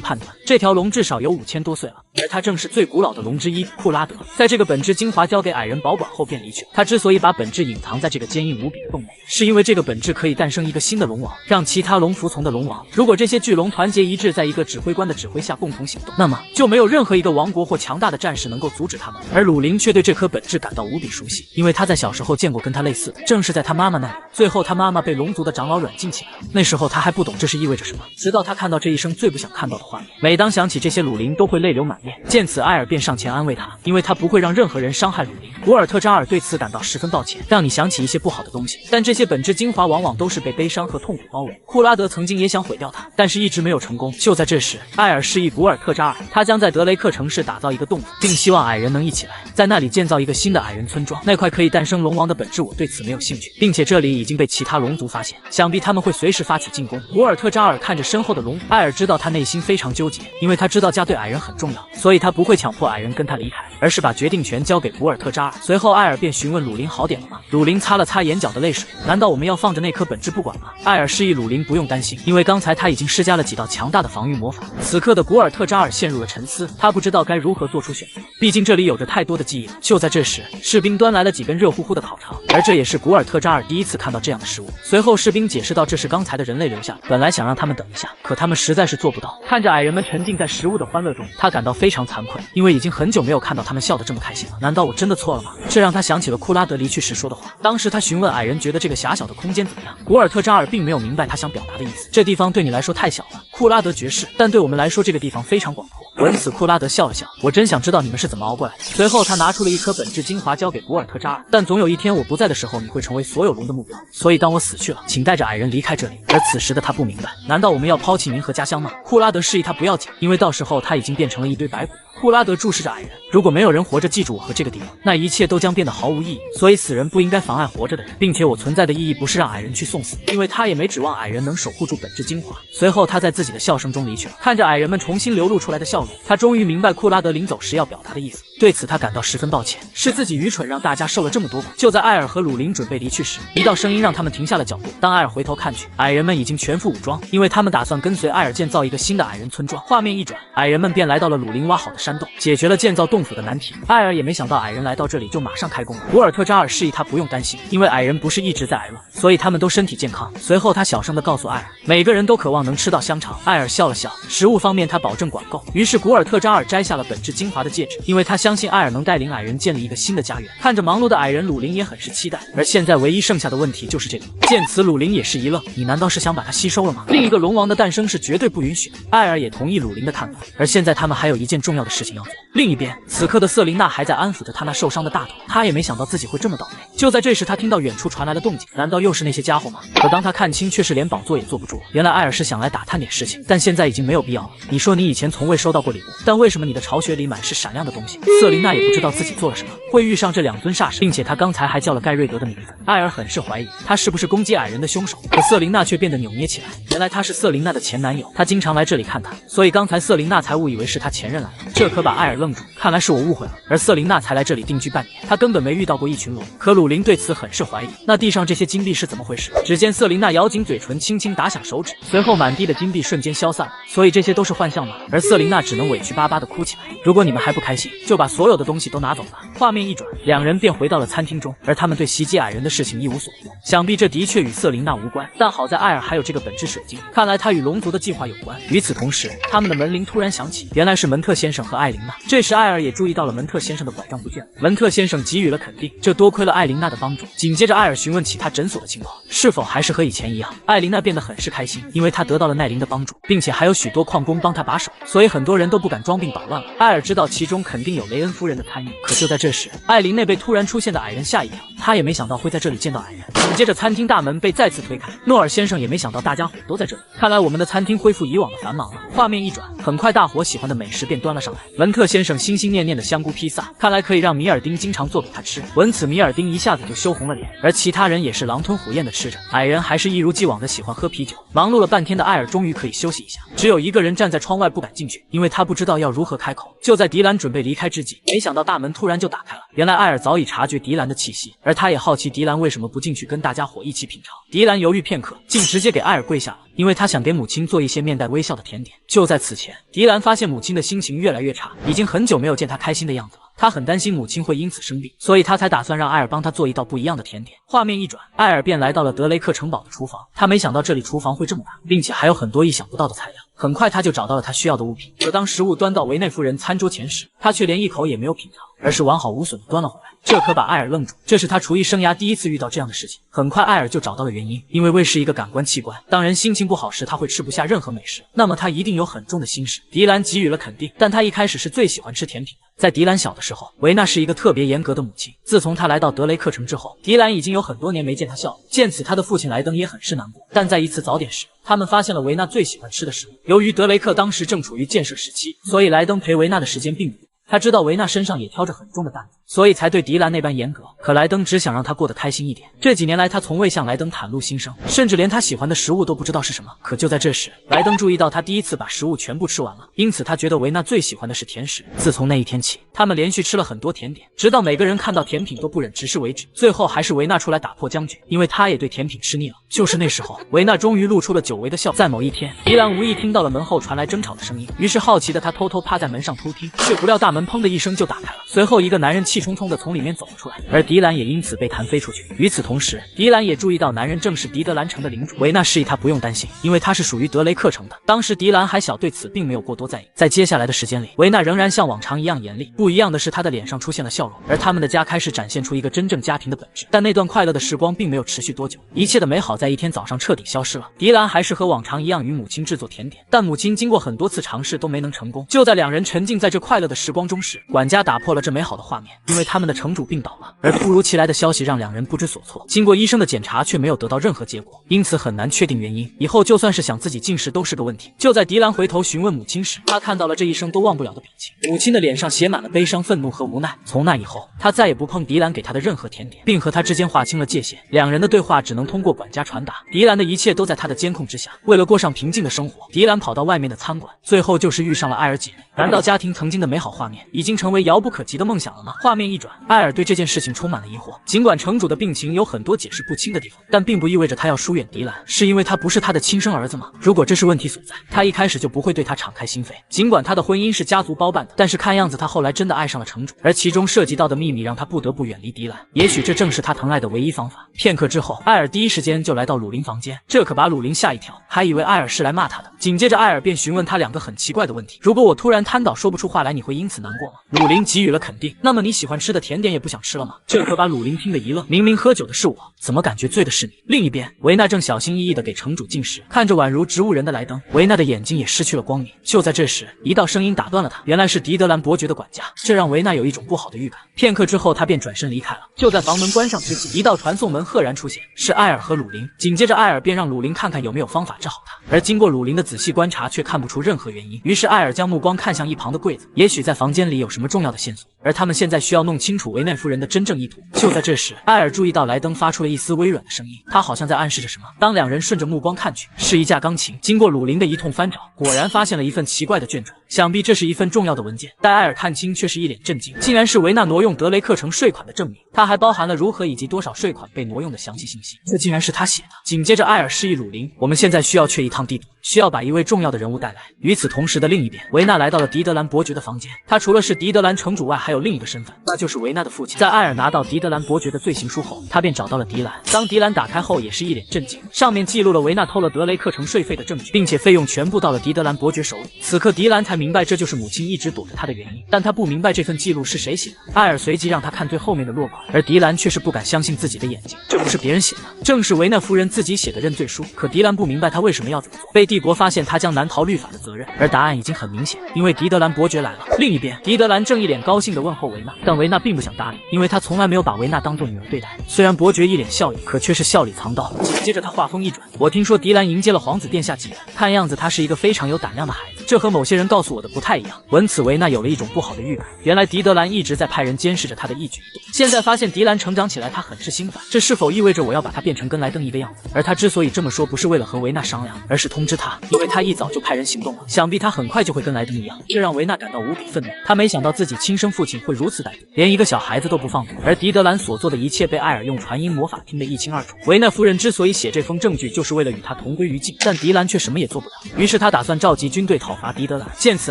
判断，这条龙至少有5000多岁了，而他正是最古老的龙之一库拉德。在这个本质精华交给矮人保管后便离去。他之所以把本质隐藏在这个坚硬无比的洞内，是因为这个本质可以诞生一个新的龙王，让其他龙服从的龙王。如果这些巨龙团结一致，在一个指挥官的指挥下共同行动，那么就没有任何一个王国或强大的战士能够阻止他们。而鲁林却对这颗本质感到无比熟悉，因为他在小时候见过跟他类似的，正是在他妈妈那里。最后他妈妈被龙族的长老软禁起来了，那时候他还不懂这是意味着什么，直到他看到这一生最不想看到的画面。每当想起这些，鲁林都会泪流满面。见此，艾尔便上前安慰他，因为他不会让任何人伤害鲁林。古尔特扎尔对此感到十分抱歉，让你想起一些不好的东西，但这些本质精华往往都是被悲伤和痛苦包围。库拉德曾经也想毁掉它，但是一直没有成功。就在这时，艾尔示意古尔特扎尔，他将在德雷克城市打造一个洞府，并希望矮人能一起来，在那里建造一个新的矮人村庄。那块可以诞生龙王的本质，我对此没有兴趣，并且这里已经被其他龙族发现，想必他们会随时发起进攻。古尔特扎尔看着身后的龙，艾尔知道他内心非常纠结，因为他知道家对矮人很重要，所以他不会强迫矮人跟他离开，而是把决定权交给古尔特扎尔。随后艾尔便询问鲁林好点了吗？鲁林擦了擦眼角的泪水，难道我们要放着那颗本质不管吗？艾尔示意鲁林不用担心，因为刚才他已经施加了几道强大的防御魔法。此刻的古尔特扎尔陷入了沉思，他不知道该如何做出选择，毕竟这里有着太多的记忆了。就在这时，士兵端来了几根热乎乎的烤肠，而这也是古尔特扎尔第一次看到这样的食物。随后士兵解释到这是刚才的人类留下的，本来想让他们等一下，可他们实在是做不到。看着矮人们沉浸在食物的欢乐中，他感到非常惭愧，因为已经很久没有看到他们笑得这么开心了。难道我真的错了吗？这让他想起了库拉德离去时说的话。当时他询问矮人觉得这个狭小的空间怎么样，古尔特扎尔并没有明白他想表达的意思。这地方对你来说太小了，库拉德爵士，但对我们来说这个地方非常广阔。闻此，库拉德笑了笑，我真想知道你们是怎么熬过来的。随后他拿出了一颗本质精华交给古尔特扎尔，但总有一天我不在的时候，你会成为所有龙的目标，所以当我死去了，请带着矮人离开这里。而此时的他不明白，难道我们要抛弃您和家乡吗？库拉德示意他不要紧，因为到时候他已经变成了一堆白骨。库拉德注视着矮人，如果没有人活着记住我和这个地方，那一切都将变得毫无意义。所以死人不应该妨碍活着的人，并且我存在的意义不是让矮人去送死，因为他也没指望矮人能守护住本质精华。随后他在自己的笑声中离去了。看着矮人们重新流露出来的笑容，他终于明白库拉德临走时要表达的意思。对此他感到十分抱歉，是自己愚蠢让大家受了这么多苦。就在艾尔和鲁林准备离去时，一道声音让他们停下了脚步。当艾尔回头看去，矮人们已经全副武装，因为他们打算跟随艾尔建造一个新的矮人村庄。画面一转，矮人们便来到了鲁林挖好的山洞，解决了建造洞府的难题。艾尔也没想到矮人来到这里就马上开工了。古尔特扎尔示意他不用担心，因为矮人不是一直在挨饿，所以他们都身体健康。随后他小声地告诉艾尔，每个人都渴望能吃到香肠。艾尔笑了笑，食物方面他保证管够。于是古尔特扎尔摘下了本质精华的戒指，因为他相信艾尔能带领矮人建立一个新的家园。看着忙碌的矮人，鲁林也很是期待。而现在唯一剩下的问题就是这个。见此，鲁林也是一愣，你难道是想把它吸收了吗？另一个龙王的诞生是绝对不允许的。艾尔也同意鲁林的看法。而现在他们还有一件重要的事情要做。另一边，此刻的瑟琳娜还在安抚着他那受伤的大头，他也没想到自己会这么倒霉。就在这时，他听到远处传来了动静，难道又是那些家伙吗？可当他看清，却是连宝座也坐不住。原来艾尔是想来打探点实事情，但现在已经没有必要了。你说你以前从未收到过礼物，但为什么你的巢穴里满是闪亮的东西？瑟琳娜也不知道自己做了什么，会遇上这2尊煞神，并且她刚才还叫了盖瑞德的名字。艾尔很是怀疑他是不是攻击矮人的凶手，可瑟琳娜却变得扭捏起来。原来他是瑟琳娜的前男友，他经常来这里看她，所以刚才瑟琳娜才误以为是他前任来了，这可把艾尔愣住。看来是我误会了，而瑟琳娜才来这里定居半年，她根本没遇到过一群龙。可鲁林对此很是怀疑，那地上这些金币是怎么回事？只见瑟琳娜咬紧嘴唇，轻轻打响手指，随后满地的金币瞬间消散了。所以这些都是幻象吗？而瑟琳娜只能委屈巴巴的哭起来。如果你们还不开心，就把所有的东西都拿走吧。画面一转，2人便回到了餐厅中，而他们对袭击矮人的事情一无所获。想必这的确与瑟琳娜无关，但好在艾尔还有这个本质水晶，看来他与龙族的计划有关。与此同时，他们的门铃突然响起，原来是门特先生和艾琳娜。这时艾尔也注意到了门特先生的拐杖不见了，门特先生给予了肯定，这多亏了艾琳娜的帮助。紧接着艾尔询问起他诊所的情况，是否还是和以前一样。艾琳娜变得很是开心，因为她得到了奈林的帮助，并且还有许多矿工帮她把守，所以很多人都不敢装病捣乱了。艾尔知道其中肯定有雷恩夫人的参与，可就在这时，艾琳那被突然出现的矮人吓一跳，他也没想到会在这里见到矮人。紧接着餐厅大门被再次推开，诺尔先生也没想到大家伙都在这里，看来我们的餐厅恢复以往的繁忙了。画面一转，很快大伙喜欢的美食便端了上来。文特先生心心念念的香菇披萨，看来可以让米尔丁经常做给他吃。闻此，米尔丁一下子就羞红了脸，而其他人也是狼吞虎咽的吃着。矮人还是一如既往的喜欢喝啤酒。忙碌了半天的艾尔终于可以休息一下，只有一个人站在窗外不敢进去，因为他不知道要如何开口。就在迪兰准备离开之际，没想到大门突然就打开了。原来艾尔早已察觉迪兰的气息，而他也好奇迪兰为什么不进去跟大家伙一起品尝。迪兰犹豫片刻，竟直接给艾尔跪下了，因为他想给母亲做一些面带微笑的甜点。就在此前，迪兰发现母亲的心情越来越差，已经很久没有见她开心的样子了。他很担心母亲会因此生病，所以他才打算让艾尔帮他做一道不一样的甜点。画面一转，艾尔便来到了德雷克城堡的厨房。他没想到这里厨房会这么大，并且还有很多意想不到的材料。很快他就找到了他需要的物品。可当食物端到维内夫人餐桌前时，他却连一口也没有品尝，而是完好无损地端了回来。这可把艾尔愣住，这是他厨艺生涯第一次遇到这样的事情。很快艾尔就找到了原因，因为胃是一个感官器官，当人心情不好时，他会吃不下任何美食，那么他一定有很重的心事。迪兰给予了肯定，但他一开始是最喜欢吃甜品的。在迪兰小的时候，维娜是一个特别严格的母亲。自从他来到德雷克城之后，迪兰已经有很多年没见他笑了。见此，他的父亲莱登也很是难过。但在一次早点时，他们发现了维娜最喜欢吃的食物。由于德雷克当时正处于建设时期，所以莱登陪维娜的时间并不多。他知道维娜身上也挑着很重的担子，所以才对迪兰那般严格。可莱登只想让她过得开心一点。这几年来，他从未向莱登袒露心声，甚至连他喜欢的食物都不知道是什么。可就在这时，莱登注意到他第一次把食物全部吃完了，因此他觉得维娜最喜欢的是甜食。自从那一天起，他们连续吃了很多甜点，直到每个人看到甜品都不忍直视为止。最后还是维娜出来打破僵局，因为她也对甜品吃腻了。就是那时候，维娜终于露出了久违的笑。在某一天，迪兰无意听到了门后传来争吵的声音，于是好奇的他偷偷趴在门上偷听，却不料大门砰的一声就打开了。随后一个男人气冲冲的从里面走了出来，而迪兰也因此被弹飞出去。与此同时，迪兰也注意到男人正是迪德兰城的领主。维娜示意他不用担心，因为他是属于德雷克城的。当时迪兰还小，对此并没有过多在意。在接下来的时间里，维娜仍然像往常一样严厉，不一样的是她的脸上出现了笑容，而他们的家开始展现出一个真正家庭的本质。但那段快乐的时光并没有持续多久，一切的美好在一天早上彻底消失了。迪兰还是和往常一样与母亲制作甜点，但母亲经过很多次尝试都没能成功。就在两人沉浸在这快乐的时光中时，管家打破了这美好的画面，因为他们的城主病倒了。而突如其来的消息让两人不知所措，经过医生的检查却没有得到任何结果，因此很难确定原因。以后就算是想自己进食都是个问题。就在迪兰回头询问母亲时，他看到了这一生都忘不了的表情，母亲的脸上写满了悲伤、愤怒和无奈。从那以后，他再也不碰迪兰给他的任何甜点，并和他之间划清了界限。两人的对话只能通过管家传达，迪兰的一切都在他的监控之下。为了过上平静的生活，迪兰跑到外面的餐馆，最后就是遇上了艾尔姐妹。难道家庭曾经的美好画面已经成为遥不可及的梦想了吗？画面一转，艾尔对这件事情充满了疑惑。尽管城主的病情有很多解释不清的地方，但并不意味着他要疏远迪兰。是因为他不是他的亲生儿子吗？如果这是问题所在，他一开始就不会对他敞开心扉。尽管他的婚姻是家族包办的，但是看样子他后来真的爱上了城主，而其中涉及到的秘密让他不得不远离迪兰。也许这正是他疼爱的唯一方法。片刻之后，艾尔第一时间就来到鲁林房间，这可把鲁林吓一跳，还以为艾尔是来骂他的。紧接着艾尔便询问他两个很奇怪的问题：如果我突然瘫倒说不出话来，你会因此难过吗？鲁林给予了肯定。那么你喜喜欢吃的甜点也不想吃了吗？这可把鲁林听得一愣，明明喝酒的是我，怎么感觉醉的是你？另一边，维娜正小心翼翼地给城主进食，看着宛如植物人的莱登，维娜的眼睛也失去了光明。就在这时，一道声音打断了他，原来是狄德兰伯爵的管家，这让维娜有一种不好的预感。片刻之后，他便转身离开了。就在房门关上之际，一道传送门赫然出现，是艾尔和鲁林。紧接着，艾尔便让鲁林看看有没有方法治好他，而经过鲁林的仔细观察，却看不出任何原因。于是艾尔将目光看向一旁的柜子，也许在房间里有什么重要的线索，而他们现在需要弄清楚维内夫人的真正意图。就在这时，艾尔注意到莱登发出了一丝微软的声音，他好像在暗示着什么。当两人顺着目光看去，是一架钢琴。经过鲁林的一通翻找，果然发现了一份奇怪的卷轴，想必这是一份重要的文件。待艾尔看清，却是一脸震惊，竟然是维纳挪用德雷克城税款的证明，它还包含了如何以及多少税款被挪用的详细信息。这竟然是他写的。紧接着，艾尔示意鲁林，我们现在需要去一趟地图，需要把一位重要的人物带来。与此同时的另一边，维纳来到了狄德兰伯爵的房间。他除了是狄德兰城主外，还有另一个身份，那就是维纳的父亲。在艾尔拿到狄德兰伯爵的罪行书后，他便找到了狄兰。当狄兰打开后，也是一脸震惊，上面记录了维纳偷了德雷克城税费的证据，并且费用全部到了狄德兰伯爵手里。此刻狄兰才明白这就是母亲一直躲着他的原因，但他不明白这份记录是谁写的。艾尔随即让他看最后面的落款，而狄兰却是不敢相信自己的眼睛，这不是别人写的，正是维纳夫人自己写的认罪书。可狄兰不明白他为什么要这么做，被帝国发现他将难逃律法的责任，而答案已经很明显，因为狄德兰伯爵来了。另一边，狄德兰正一脸高兴地问候维纳，但维纳并不想搭理，因为他从来没有把维纳当作女儿对待。虽然伯爵一脸笑意，可却是笑里藏刀。紧接着他话锋一转，我听说狄兰迎接了皇子殿下几人，看样子他是一个非常有胆量的孩子，这和某些人告诉我的不太一样。闻此，维纳有了一种不好的预感，原来狄德兰一直在派人监视着他的一举一动。现在发现狄兰成长起来，他很是兴奋，这是否意味着我要把他变成跟莱登一个样子？而他之所以这么说，不是为了和维纳商量，而是通知他，因为他一早就派人行动了，想必他很快就会跟莱登一样。这让维纳感到无比愤怒，他没想到自己亲生父亲会如此歹毒，连一个小孩子都不放过。而狄德兰所做的一切被艾尔用传音魔法听得一清二楚。维纳夫人之所以写这封证据，就是为了与他同归于尽，但狄兰却什么也做不了。于是他打算召集军队讨伐狄德兰。见此，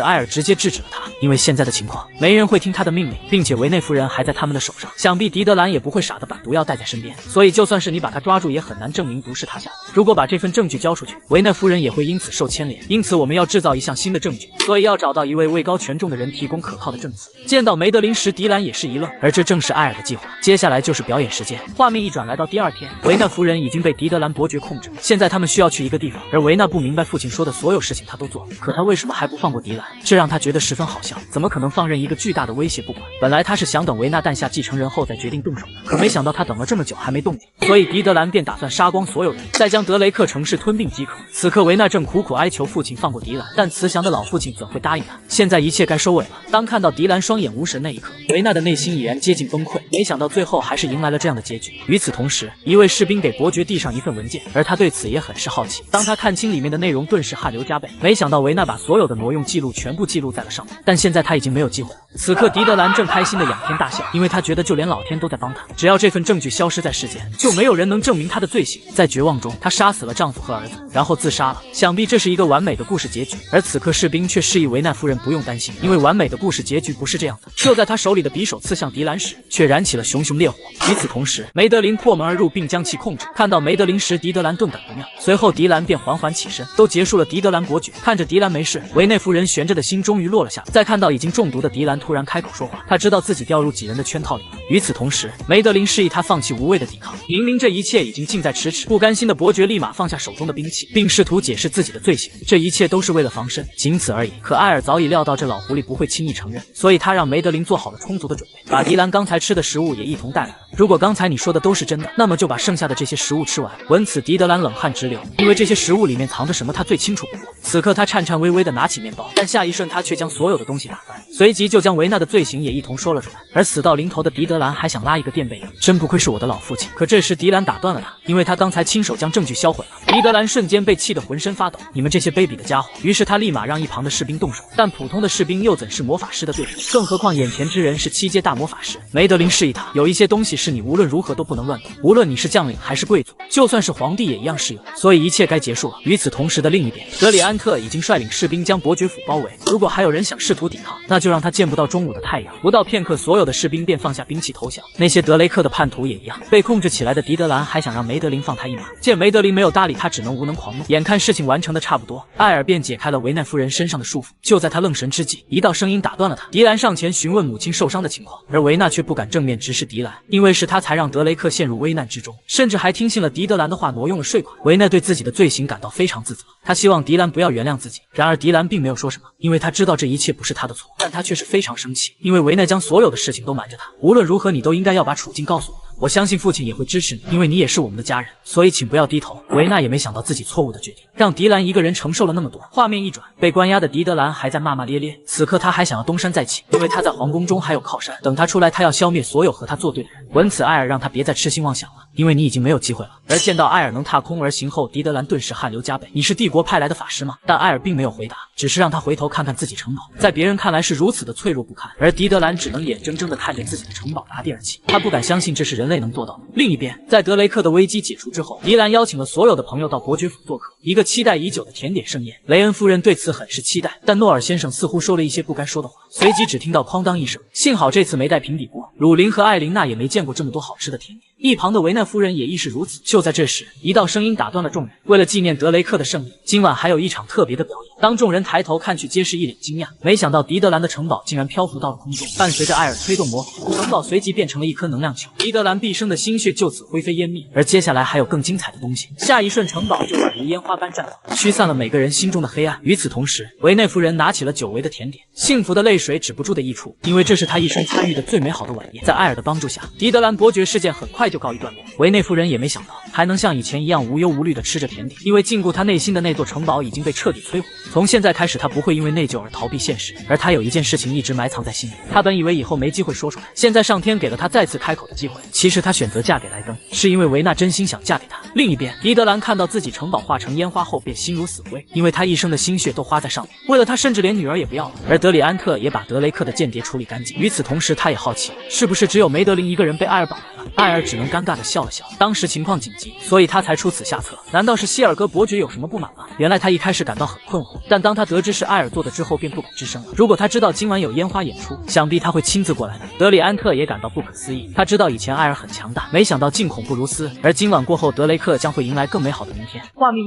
艾尔直接制止了他，因为现在的情况，没人会听他的命令，并且维内夫人还在他们的手上，想必狄德兰也不会傻的把毒药带在身边，所以就算是你把他抓住，也很难证明毒是他下的。如果把这份证据交出去，维内夫人也会因此受牵连。因此我们要制造一项新的证据，所以要找到一位位高权重的人提供可靠的证词。见到梅德林时，狄兰也是一愣，而这正是艾尔的计划。接下来就是表演时间。画面一转，来到第二天，维纳夫人已经被狄德兰伯爵控制，现在他们需要去一个地方，而维纳不明白父亲说的所有事情他都做了，可他为什么还不放过狄兰？这让他觉得十分好笑，怎么可能放任一个巨大的威胁不管？本来他是想等维纳诞下继承人后再决定动手的，可没想到他等了这么久还没动静，所以狄德兰便打算杀光所有人，再将德雷克城市吞并即可。此刻维纳正苦苦哀求父亲放过狄兰，但慈祥的老父亲怎会答应他？现在一切该收尾了。当看到狄兰双眼无神那一刻，维纳的内心已然接近崩溃，没想到最后还是迎来了这样的结局。与此同时，一位士兵给伯爵递上一份文件，而他对此也很是好奇。当他看清里面的内容，顿时汗流浃背。没想到维纳把所有的挪用记录全部记录在了上面，但现在他已经没有机会了。此刻狄德兰正开心的仰天大笑，因为他觉得就连老天都在帮他，只要这份证据消失在世间，就没有人能证明他的罪行。在绝望中，她杀死了丈夫和儿子，然后自杀了。想必这是一个完美的故事结局。而此刻士兵却示意维纳夫人不用担心，因为完美的故事结局不是这样的。就在他手里的匕首刺向狄兰时，却燃起了熊熊烈火。与此同时，梅德林破门而入并将其控制。看到梅德林时，狄德兰顿感不妙，随后狄兰便缓缓起身。都结束了，狄德兰伯爵看着狄兰没事，维内夫人悬着的心终于落了下来。再看到已经中毒的狄兰突然开口说话，他知道自己掉入几人的圈套里了。与此同时，梅德林示意他放弃无谓的抵抗。明明这一切已经近在咫尺，不甘心的伯爵立马放下手中的兵器，并试图解释自己的罪行，这一切都是为了防身，仅此而已。可艾尔早已料到这老狐狸不会轻易承认，所以他让梅德林做好了充足的准备，把狄兰刚才吃的食物也一同带来了。如果刚才你说的都是真的，那么就把剩下的这些食物吃完。闻此，狄德兰冷汗直流，因为这些食物里面藏着什么他最清楚不过。此刻他颤颤巍巍地拿起面包，但下一瞬他却将所有的东西打翻，随即就将维纳的罪行也一同说了出来。而死到临头的狄德兰还想拉一个垫背呢，真不愧是我的老父亲。可这时狄兰打断了他，因为他刚才亲手将证据销毁了。狄德兰瞬间被气得浑身发抖，你们这些卑鄙的家伙！于是他立马让一旁的士兵动手，但普通的士兵又怎是魔法师的对手？更何况眼前之人是7阶大魔法师。梅德林示意他，有一些东西是你无论如何都不能乱动，无论你是将领还是贵族，就算是皇帝也一样适用，所以一切该结束了。与此同时的另一边，德里安特已经率领士兵兵将伯爵府包围，如果还有人想试图抵抗，那就让他见不到中午的太阳。不到片刻，所有的士兵便放下兵器投降。那些德雷克的叛徒也一样。被控制起来的狄德兰还想让梅德林放他一马，见梅德林没有搭理他，只能无能狂怒。眼看事情完成的差不多，艾尔便解开了维奈夫人身上的束缚。就在他愣神之际，一道声音打断了他。狄兰上前询问母亲受伤的情况，而维纳却不敢正面直视狄兰，因为是他才让德雷克陷入危难之中，甚至还听信了狄德兰的话，挪用了税款。维奈对自己的罪行感到非常自责，他希望狄兰不要原谅自己。然而狄兰并没有说什么，因为他知道这一切不是他的错，但他却是非常生气，因为维奈将所有的事情都瞒着他。无论如何，你都应该要把处境告诉我相信父亲也会支持你，因为你也是我们的家人，所以请不要低头。维纳也没想到自己错误的决定，让狄兰一个人承受了那么多。画面一转，被关押的狄德兰还在骂骂咧咧，此刻他还想要东山再起，因为他在皇宫中还有靠山。等他出来，他要消灭所有和他作对的人。闻此，艾尔让他别再痴心妄想了，因为你已经没有机会了。而见到艾尔能踏空而行后，狄德兰顿时汗流浃背。你是帝国派来的法师吗？但艾尔并没有回答，只是让他回头看看自己城堡，在别人看来是如此的脆弱不堪，而狄德兰只能眼睁睁地看着自己的城堡拔地而起。他不敢相信这是人类能做到的。另一边，在德雷克的危机解除之后，狄兰邀请了所有的朋友到伯爵府做客，一个期待已久的甜点盛宴。雷恩夫人对此很是期待，但诺尔先生似乎说了一些不该说的话，随即只听到哐当一声，幸好这次没带平底锅。鲁林和艾琳娜也没见过这么多好吃的甜点，一旁的维奈夫人也亦是如此。就在这时，一道声音打断了众人，为了纪念德雷克的胜利，今晚还有一场特别的表演。当众人抬头看去，皆是一脸惊讶，没想到狄德兰的城堡竟然漂浮到了空中，伴随着艾尔推动魔法，城堡随即变成了一颗能量球，狄德兰毕生的心血就此灰飞烟灭。而接下来还有更精彩的东西，下一瞬城堡就宛如烟花般绽放，驱散了每个人心中的黑暗。与此同时，维内夫人拿起了久违的甜点，幸福的泪水止不住的溢出，因为这是她一生参与的最美好的晚宴。在艾尔的帮助下，狄德兰伯爵事件很快就告一段落。维内夫人也没想到还能像以前一样无忧无虑的吃着甜点，因为禁锢她内心的那座城堡已经被彻底摧毁。从现在开始，她不会因为内疚而逃避现实，而她有一件事情一直埋藏在心里，她本以为以后没机会说出来，现在上天给了她再次开口的机会。其实她选择嫁给莱登，是因为维纳真心想嫁给他。另一边，狄德兰看到自己城堡化成烟花后，便心如死灰，因为他一生的心血都花在上面，为了他甚至连女儿也不要了。而德里安特也把德雷克的间谍处理干净。与此同时，他也好奇，是不是只有梅德林一个人被艾尔绑来了？艾尔只能尴尬地笑了笑，当时情况紧急，所以他才出此下策。难道是希尔格伯爵有什么不满吗？原来他一开始感到很困惑，但当他得知是艾尔做的之后，便不敢吱声了。如果他知道今晚有烟花演出，想必他会亲自过来的。德里安特也感到不可思议，他知道以前艾尔很强大，没想到竟恐不如斯。而今晚过后，德雷克将会迎来更美好的明天。画面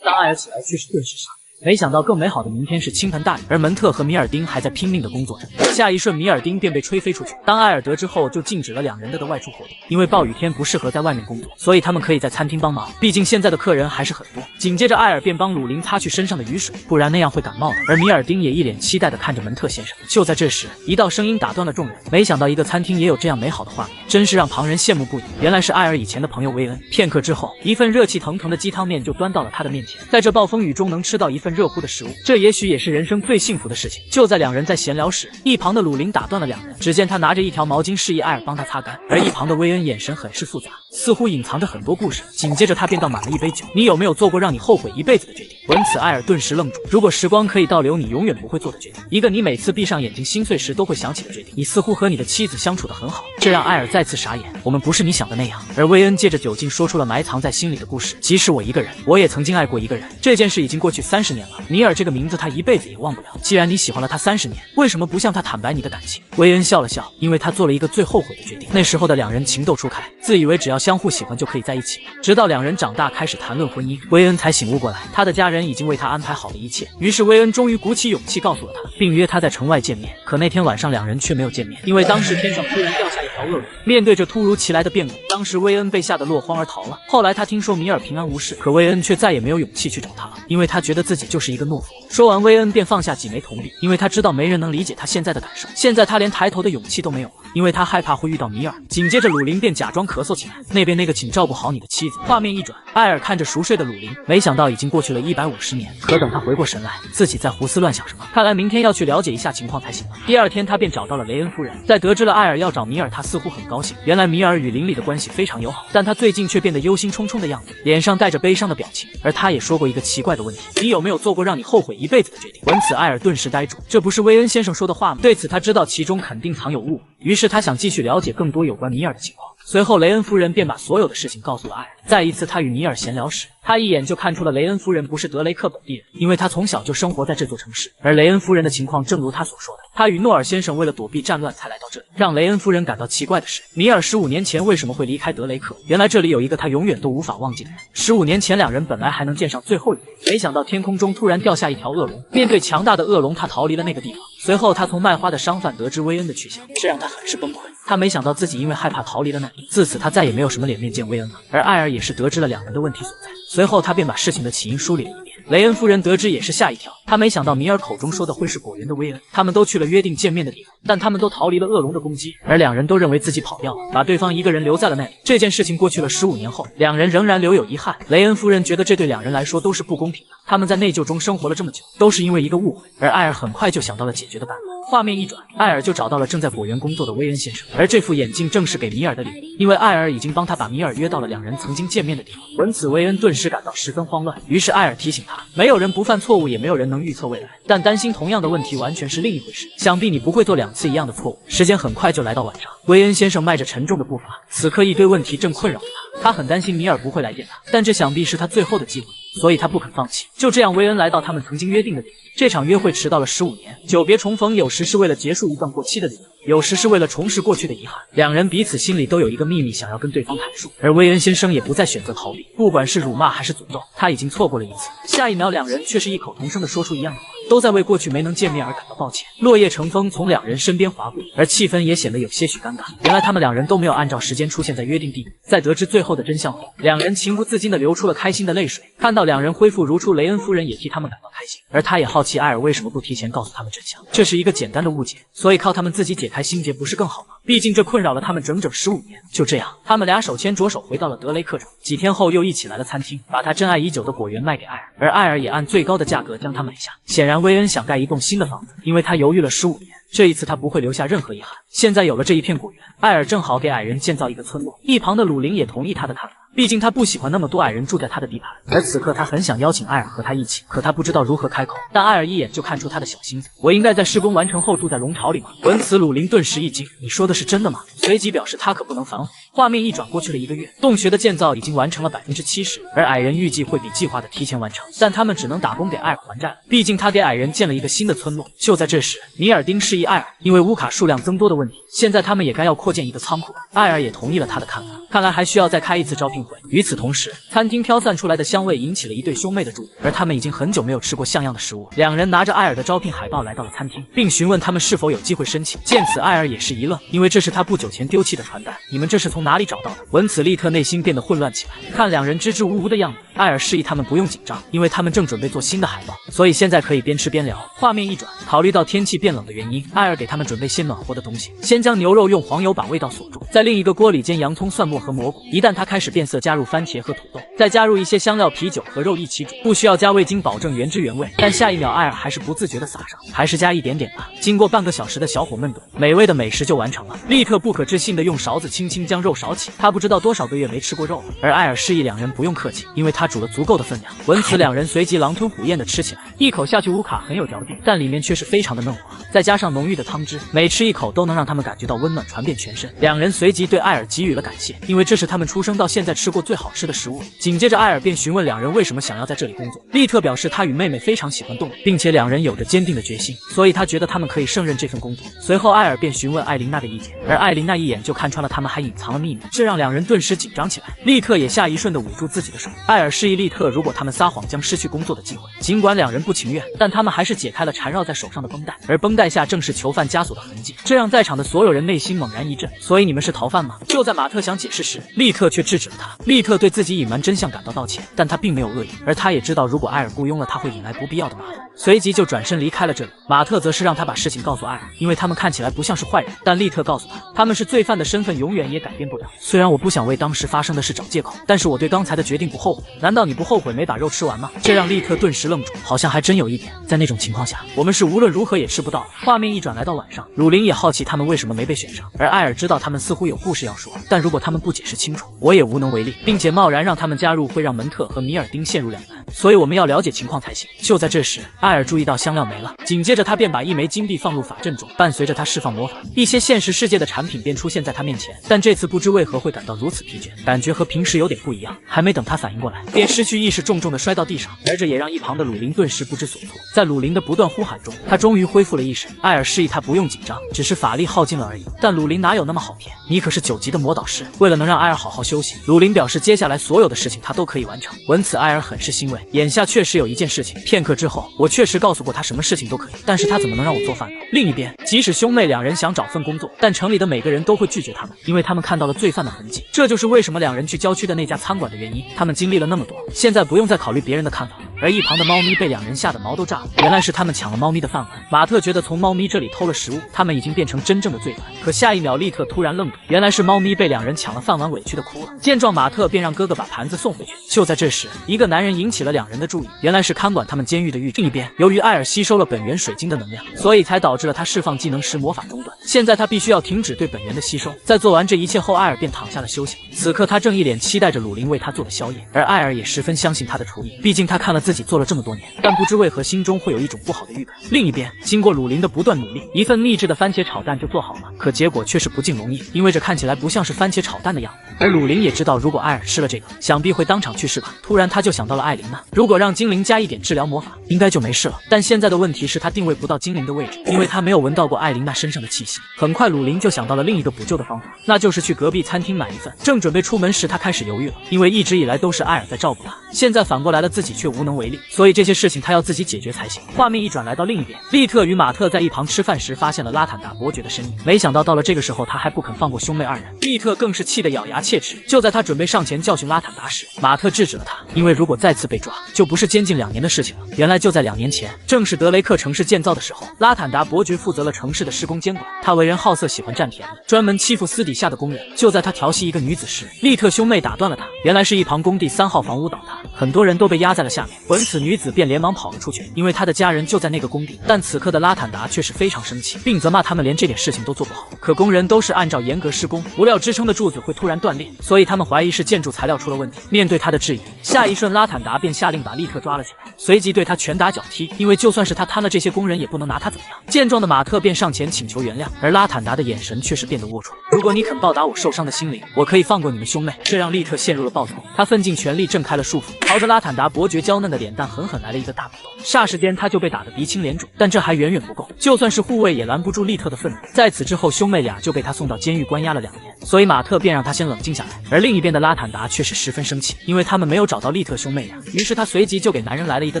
当艾尔起来，却是顿时傻。没想到更美好的明天是倾盆大雨，而门特和米尔丁还在拼命的工作着。下一瞬，米尔丁便被吹飞出去。当艾尔得知后，就禁止了两人的外出活动，因为暴雨天不适合在外面工作，所以他们可以在餐厅帮忙，毕竟现在的客人还是很多。紧接着，艾尔便帮鲁林擦去身上的雨水，不然那样会感冒的。而米尔丁也一脸期待地看着门特先生。就在这时，一道声音打断了众人，没想到一个餐厅也有这样美好的画面，真是让旁人羡慕不已。原来是艾尔以前的朋友薇恩。片刻之后，一份热气腾腾的鸡汤面就端到了他的面前，在这暴风雨中能吃到一份热乎的食物，这也许也是人生最幸福的事情。就在两人在闲聊时，一旁的鲁林打断了两人，只见他拿着一条毛巾示意艾尔帮他擦干，而一旁的薇恩眼神很是复杂，似乎隐藏着很多故事。紧接着他便倒满了一杯酒，你有没有做过让你后悔一辈子的决定？闻此，艾尔顿时愣住。如果时光可以倒流，你永远不会做的决定，一个你每次闭上眼睛心碎时都会想起的决定。你似乎和你的妻子相处得很好，这让艾尔再次傻眼。我们不是你想的那样。而薇恩借着酒劲说出了埋藏在心里的故事，即使我一个人，我也曾经爱过一个人，这件事已经过去30年了。尼尔这个名字他一辈子也忘不了。既然你喜欢了他30年，为什么不向他坦白你的感情？薇恩笑了笑，因为他做了一个最后悔的决定。那时候的两人情窦初开，自以为只要相互喜欢就可以在一起，直到两人长大开始谈论婚姻，薇恩才醒悟过来，他的家人已经为他安排好了一切。于是薇恩终于鼓起勇气告诉了他，并约他在城外见面。可那天晚上两人却没有见面，因为当时天上突然掉下一条恶龙。面对着突如其来的变故，当时薇恩被吓得落荒而逃了。后来他听说米尔平安无事，可薇恩却再也没有勇气去找他了，因为他觉得自己就是一个懦夫。说完，薇恩便放下几枚铜币，因为他知道没人能理解他现在的感受。现在他连抬头的勇气都没有了，因为他害怕会遇到米尔。紧接着鲁林便假装咳嗽起来，那边那个请照顾好你的妻子。画面一转，艾尔看着熟睡的鲁林，没想到已经过去了150年。可等他回过神来，自己在胡思乱想什么，看来明天要去了解一下情况才行了。第二天他便找到了雷恩夫人，在得知了艾尔要找米尔，他似乎很高兴。原来米尔与邻里的关系非常友好，但他最近却变得忧心忡忡的样子，脸上带着悲伤的表情。而他也说过一个奇怪的问题，你有没有做过让你后悔一辈子的决定？闻此，艾尔顿时呆住，这不是薇恩先生说的话吗？对此他知道其中肯定藏有误，于是他想继续了解更多有关米尔的情况。随后雷恩夫人便把所有的事情告诉了艾尔。在一次他与米尔闲聊时，他一眼就看出了雷恩夫人不是德雷克本地人，因为他从小就生活在这座城市。而雷恩夫人的情况正如他所说的，他与诺尔先生为了躲避战乱才来到这里。让雷恩夫人感到奇怪的是，米尔15年前为什么会离开德雷克？原来这里有一个他永远都无法忘记的人。15年前两人本来还能见上最后一面，没想到天空中突然掉下一条恶龙。面对强大的恶龙，他逃离了那个地方。随后他从卖花的商贩得知薇恩的去向，这让他很是崩溃。他没想到自己因为害怕逃离了那里，自此他再也没有什么脸面见薇恩了。而艾尔也是得知了两人的问题所在，随后他便把事情的起因梳理了一遍。雷恩夫人得知也是吓一跳，她没想到米尔口中说的会是果园的薇恩。他们都去了约定见面的地方，但他们都逃离了恶龙的攻击，而两人都认为自己跑掉了，把对方一个人留在了那里。这件事情过去了15年后，两人仍然留有遗憾。雷恩夫人觉得这对两人来说都是不公平的，他们在内疚中生活了这么久，都是因为一个误会。而艾尔很快就想到了解决的办法。画面一转，艾尔就找到了正在果园工作的薇恩先生，而这副眼镜正是给米尔的礼物，因为艾尔已经帮他把米尔约到了两人曾经见面的地方。闻此，薇恩顿时感到十分慌乱，于是艾尔提醒他，没有人不犯错误，也没有人能预测未来，但担心同样的问题完全是另一回事。想必你不会做2次一样的错误。时间很快就来到晚上，薇恩先生迈着沉重的步伐，此刻一堆问题正困扰着他。他很担心米尔不会来见他，但这想必是他最后的机会，所以他不肯放弃。就这样，薇恩来到他们曾经约定的地方。这场约会迟到了15年，久别重逢有时是为了结束一段过期的旅游，有时是为了重拾过去的遗憾。两人彼此心里都有一个秘密想要跟对方阐述，而薇恩先生也不再选择逃避，不管是辱骂还是诅咒，他已经错过了一次。下一秒，两人却是异口同声地说出一样的话，都在为过去没能见面而感到抱歉。落叶成风从两人身边划过，而气氛也显得有些许尴尬。原来他们两人都没有按照时间出现在约定地点。在得知最后的真相后，两人情不自禁地流出了开心的泪水。看到两人恢复如初，雷恩夫人也替他们感到开心，而她也好奇艾尔为什么不提前告诉他们真相。这是一个简单的误解，所以靠他们自己解开心结不是更好吗？毕竟这困扰了他们整整15年。就这样，他们俩手牵着手回到了德雷克城。几天后又一起来了餐厅，把他珍爱已久的果园卖给艾尔，而艾尔也按最高的价格将它买下。显然薇恩想盖一栋新的房子，因为他犹豫了15年，这一次他不会留下任何遗憾。现在有了这一片果园，艾尔正好给矮人建造一个村落。一旁的鲁林也同意他的看法，毕竟他不喜欢那么多矮人住在他的地盘。而此刻他很想邀请艾尔和他一起，可他不知道如何开口。但艾尔一眼就看出他的小心思，我应该在施工完成后住在龙巢里吗？闻此鲁林顿时一惊，你说的是真的吗？随即表示他可不能反悔。画面一转，过去了1个月，洞穴的建造已经完成了70%，而矮人预计会比计划的提前完成，但他们只能打工给艾尔还债了，毕竟他给矮人建了一个新的村落。就在这时，米尔丁示意艾尔，因为乌卡数量增多的问题，现在他们也该要扩建一个仓库。艾尔也同意了他的看法，看来还需要再开一次招聘会。与此同时，餐厅飘散出来的香味引起了一对兄妹的注意，而他们已经很久没有吃过像样的食物。两人拿着艾尔的招聘海报来到了餐厅，并询问他们是否有机会申请。见此，艾尔也是一愣，因为这是他不久前丢弃的传单。你们这是从哪里找到的？闻此，利特内心变得混乱起来。看两人支支吾吾的样子，艾尔示意他们不用紧张，因为他们正准备做新的海报，所以现在可以边吃边聊。画面一转，考虑到天气变冷的原因，艾尔给他们准备些暖和的东西。先将牛肉用黄油把味道锁住，在另一个锅里煎洋葱、蒜末和蘑菇，一旦它开始变色，加入番茄和土豆，再加入一些香料、啤酒和肉一起煮，不需要加味精，保证原汁原味。但下一秒，艾尔还是不自觉地撒上，还是加一点点吧。经过半个小时的小火焖炖，美味的美食就完成了。利特不可置信地用勺子轻轻将肉勺起，他不知道多少个月没吃过肉了。而艾尔示意两人不用客气，因为他煮了足够的分量。闻此，两人随即狼吞虎咽地吃起来，一口下去，乌卡很有嚼劲，但里面却是非常的嫩滑，再加上浓郁的汤汁，每吃一口都能让他们感觉到温暖传遍全身。两人随即对艾尔给予了感谢，因为这是他们出生到现在吃过最好吃的食物。紧接着，艾尔便询问两人为什么想要在这里工作。利特表示他与妹妹非常喜欢动物，并且两人有着坚定的决心，所以他觉得他们可以胜任这份工作。随后，艾尔便询问艾琳娜的意见，而艾琳娜一眼就看穿了他们还隐藏了秘密，这让两人顿时紧张起来。利特也下一瞬地捂住自己的手。艾尔示意利特，如果他们撒谎将失去工作的机会。尽管两人不情愿，但他们还是解开了缠绕在手上的绷带，而绷带下正是囚犯枷锁的痕迹，这让在场的所有人内心猛然一震。所以你们是逃犯吗？就在马特想解释时，利特却制止了他。利特对自己隐瞒真相感到道歉，但他并没有恶意，而他也知道如果艾尔雇佣了他，会引来不必要的麻烦，随即就转身离开了这里。马特则是让他把事情告诉艾尔，因为他们看起来不像是坏人，但利特告诉他，他们是罪犯的身份永远也改变不了。虽然我不想为当时发生的事找借口，但是我对刚才的决定不后悔。难道你不后悔没把肉吃完吗？这让利特顿时愣住，好像还真有一点。在那种情况下，我们是无论如何也吃不到了。画面一转，来到晚上，鲁林也好奇他们为什么没被选上，而艾尔知道他们似乎有故事要说，但如果他们不解释清楚，我也无能为力，并且贸然让他们加入会让门特和米尔丁陷入两难，所以我们要了解情况才行。就在这时，艾尔注意到香料没了，紧接着他便把1枚金币放入法阵中，伴随着他释放魔法，一些现实世界的产品便出现在他面前，但这次不知知为何会感到如此疲倦，感觉和平时有点不一样。还没等他反应过来，便失去意识，重重的摔到地上，而这也让一旁的鲁林顿时不知所措。在鲁林的不断呼喊中，他终于恢复了意识。艾尔示意他不用紧张，只是法力耗尽了而已。但鲁林哪有那么好骗？你可是9级的魔导师。为了能让艾尔好好休息，鲁林表示接下来所有的事情他都可以完成。闻此，艾尔很是欣慰。眼下确实有一件事情，片刻之后，我确实告诉过他什么事情都可以，但是他怎么能让我做饭呢？另一边，即使兄妹2人想找份工作，但城里的每个人都会拒绝他们，因为他们看到了罪犯的痕迹。这就是为什么2人去郊区的那家餐馆的原因。他们经历了那么多，现在不用再考虑别人的看法了。而一旁的猫咪被2人吓得毛都炸了，原来是他们抢了猫咪的饭碗。马特觉得从猫咪这里偷了食物，他们已经变成真正的罪犯。可下一秒，利特突然愣住，原来是猫咪被2人抢了饭碗，委屈的哭了。见状，马特便让哥哥把盘子送回去。就在这时，一个男人引起了2人的注意，原来是看管他们监狱的狱长。另一边，由于艾尔吸收了本源水晶的能量，所以才导致了他释放技能时魔法中断。现在他必须要停止对本源的吸收。在做完这一切后，艾尔便躺下了休息。此刻他正一脸期待着鲁林为他做的宵夜，而艾尔也十分相信他的厨艺，毕竟他看了自己做了这么多年，但不知为何心中会有一种不好的预感。另一边，经过鲁林的不断努力，一份秘制的番茄炒蛋就做好了，可结果却是不尽容意，因为这看起来不像是番茄炒蛋的样子。而鲁林也知道，如果艾尔吃了这个，想必会当场去世吧。突然他就想到了艾琳娜，如果让精灵加一点治疗魔法，应该就没事了。但现在的问题是他定位不到精灵的位置，因为他没有闻到过艾琳娜身上的气息。很快鲁林就想到了另一个补救的方法，那就是去隔壁餐厅买一份。正准备出门时，他开始犹豫了，因为一直以来都是艾尔在照顾他，现在反过来了自己却无能为力，所以这些事情他要自己解决才行。画面一转来到另一边，利特与马特在一旁吃饭时发现了拉坦达伯爵的身影，没想到到了这个时候他还不肯放过兄妹2人，利特更是气得咬牙切齿。就在他准备上前教训拉坦达时，马特制止了他，因为如果再次被抓，就不是监禁2年的事情了。原来就在2年前，正是德雷克城市建造的时候，拉坦达伯爵负责了城市的施工监管，他为人好色，喜欢占便宜，专门欺负私底下的工人。就在他调戏一个女子时，利特兄妹打断了他，原来是一旁工地3号房屋倒塌，很多人都被压在了下面。闻此，女子便连忙跑了出去，因为她的家人就在那个工地。但此刻的拉坦达却是非常生气，并责骂他们连这点事情都做不好。可工人都是按照严格施工，不料支撑的柱子会突然断裂，所以他们怀疑是建筑材料出了问题。面对他的质疑，下一瞬拉坦达便下令把利特抓了起来，随即对他拳打脚踢，因为就算是他贪了这些工人，也不能拿他怎么样。见状的马特便上前请求原谅，而拉坦达的眼神却是变得龌龊。如果你肯报答我受伤的心灵，我可以放过你们兄妹。这让利特陷入了暴躁，他奋尽全力挣开了束缚，朝着拉坦达伯爵娇嫩的脸蛋狠狠来了一个大补刀。霎时间他就被打得鼻青脸肿，但这还远远不够，就算是护卫也拦不住利特的愤怒。在此之后，兄妹俩就被他送到监狱关押了2年，所以马特便让他先冷静下来。而另一边的拉坦达却是十分生气，因为他们没有找到利特兄妹俩，于是他随即就给男人来了一个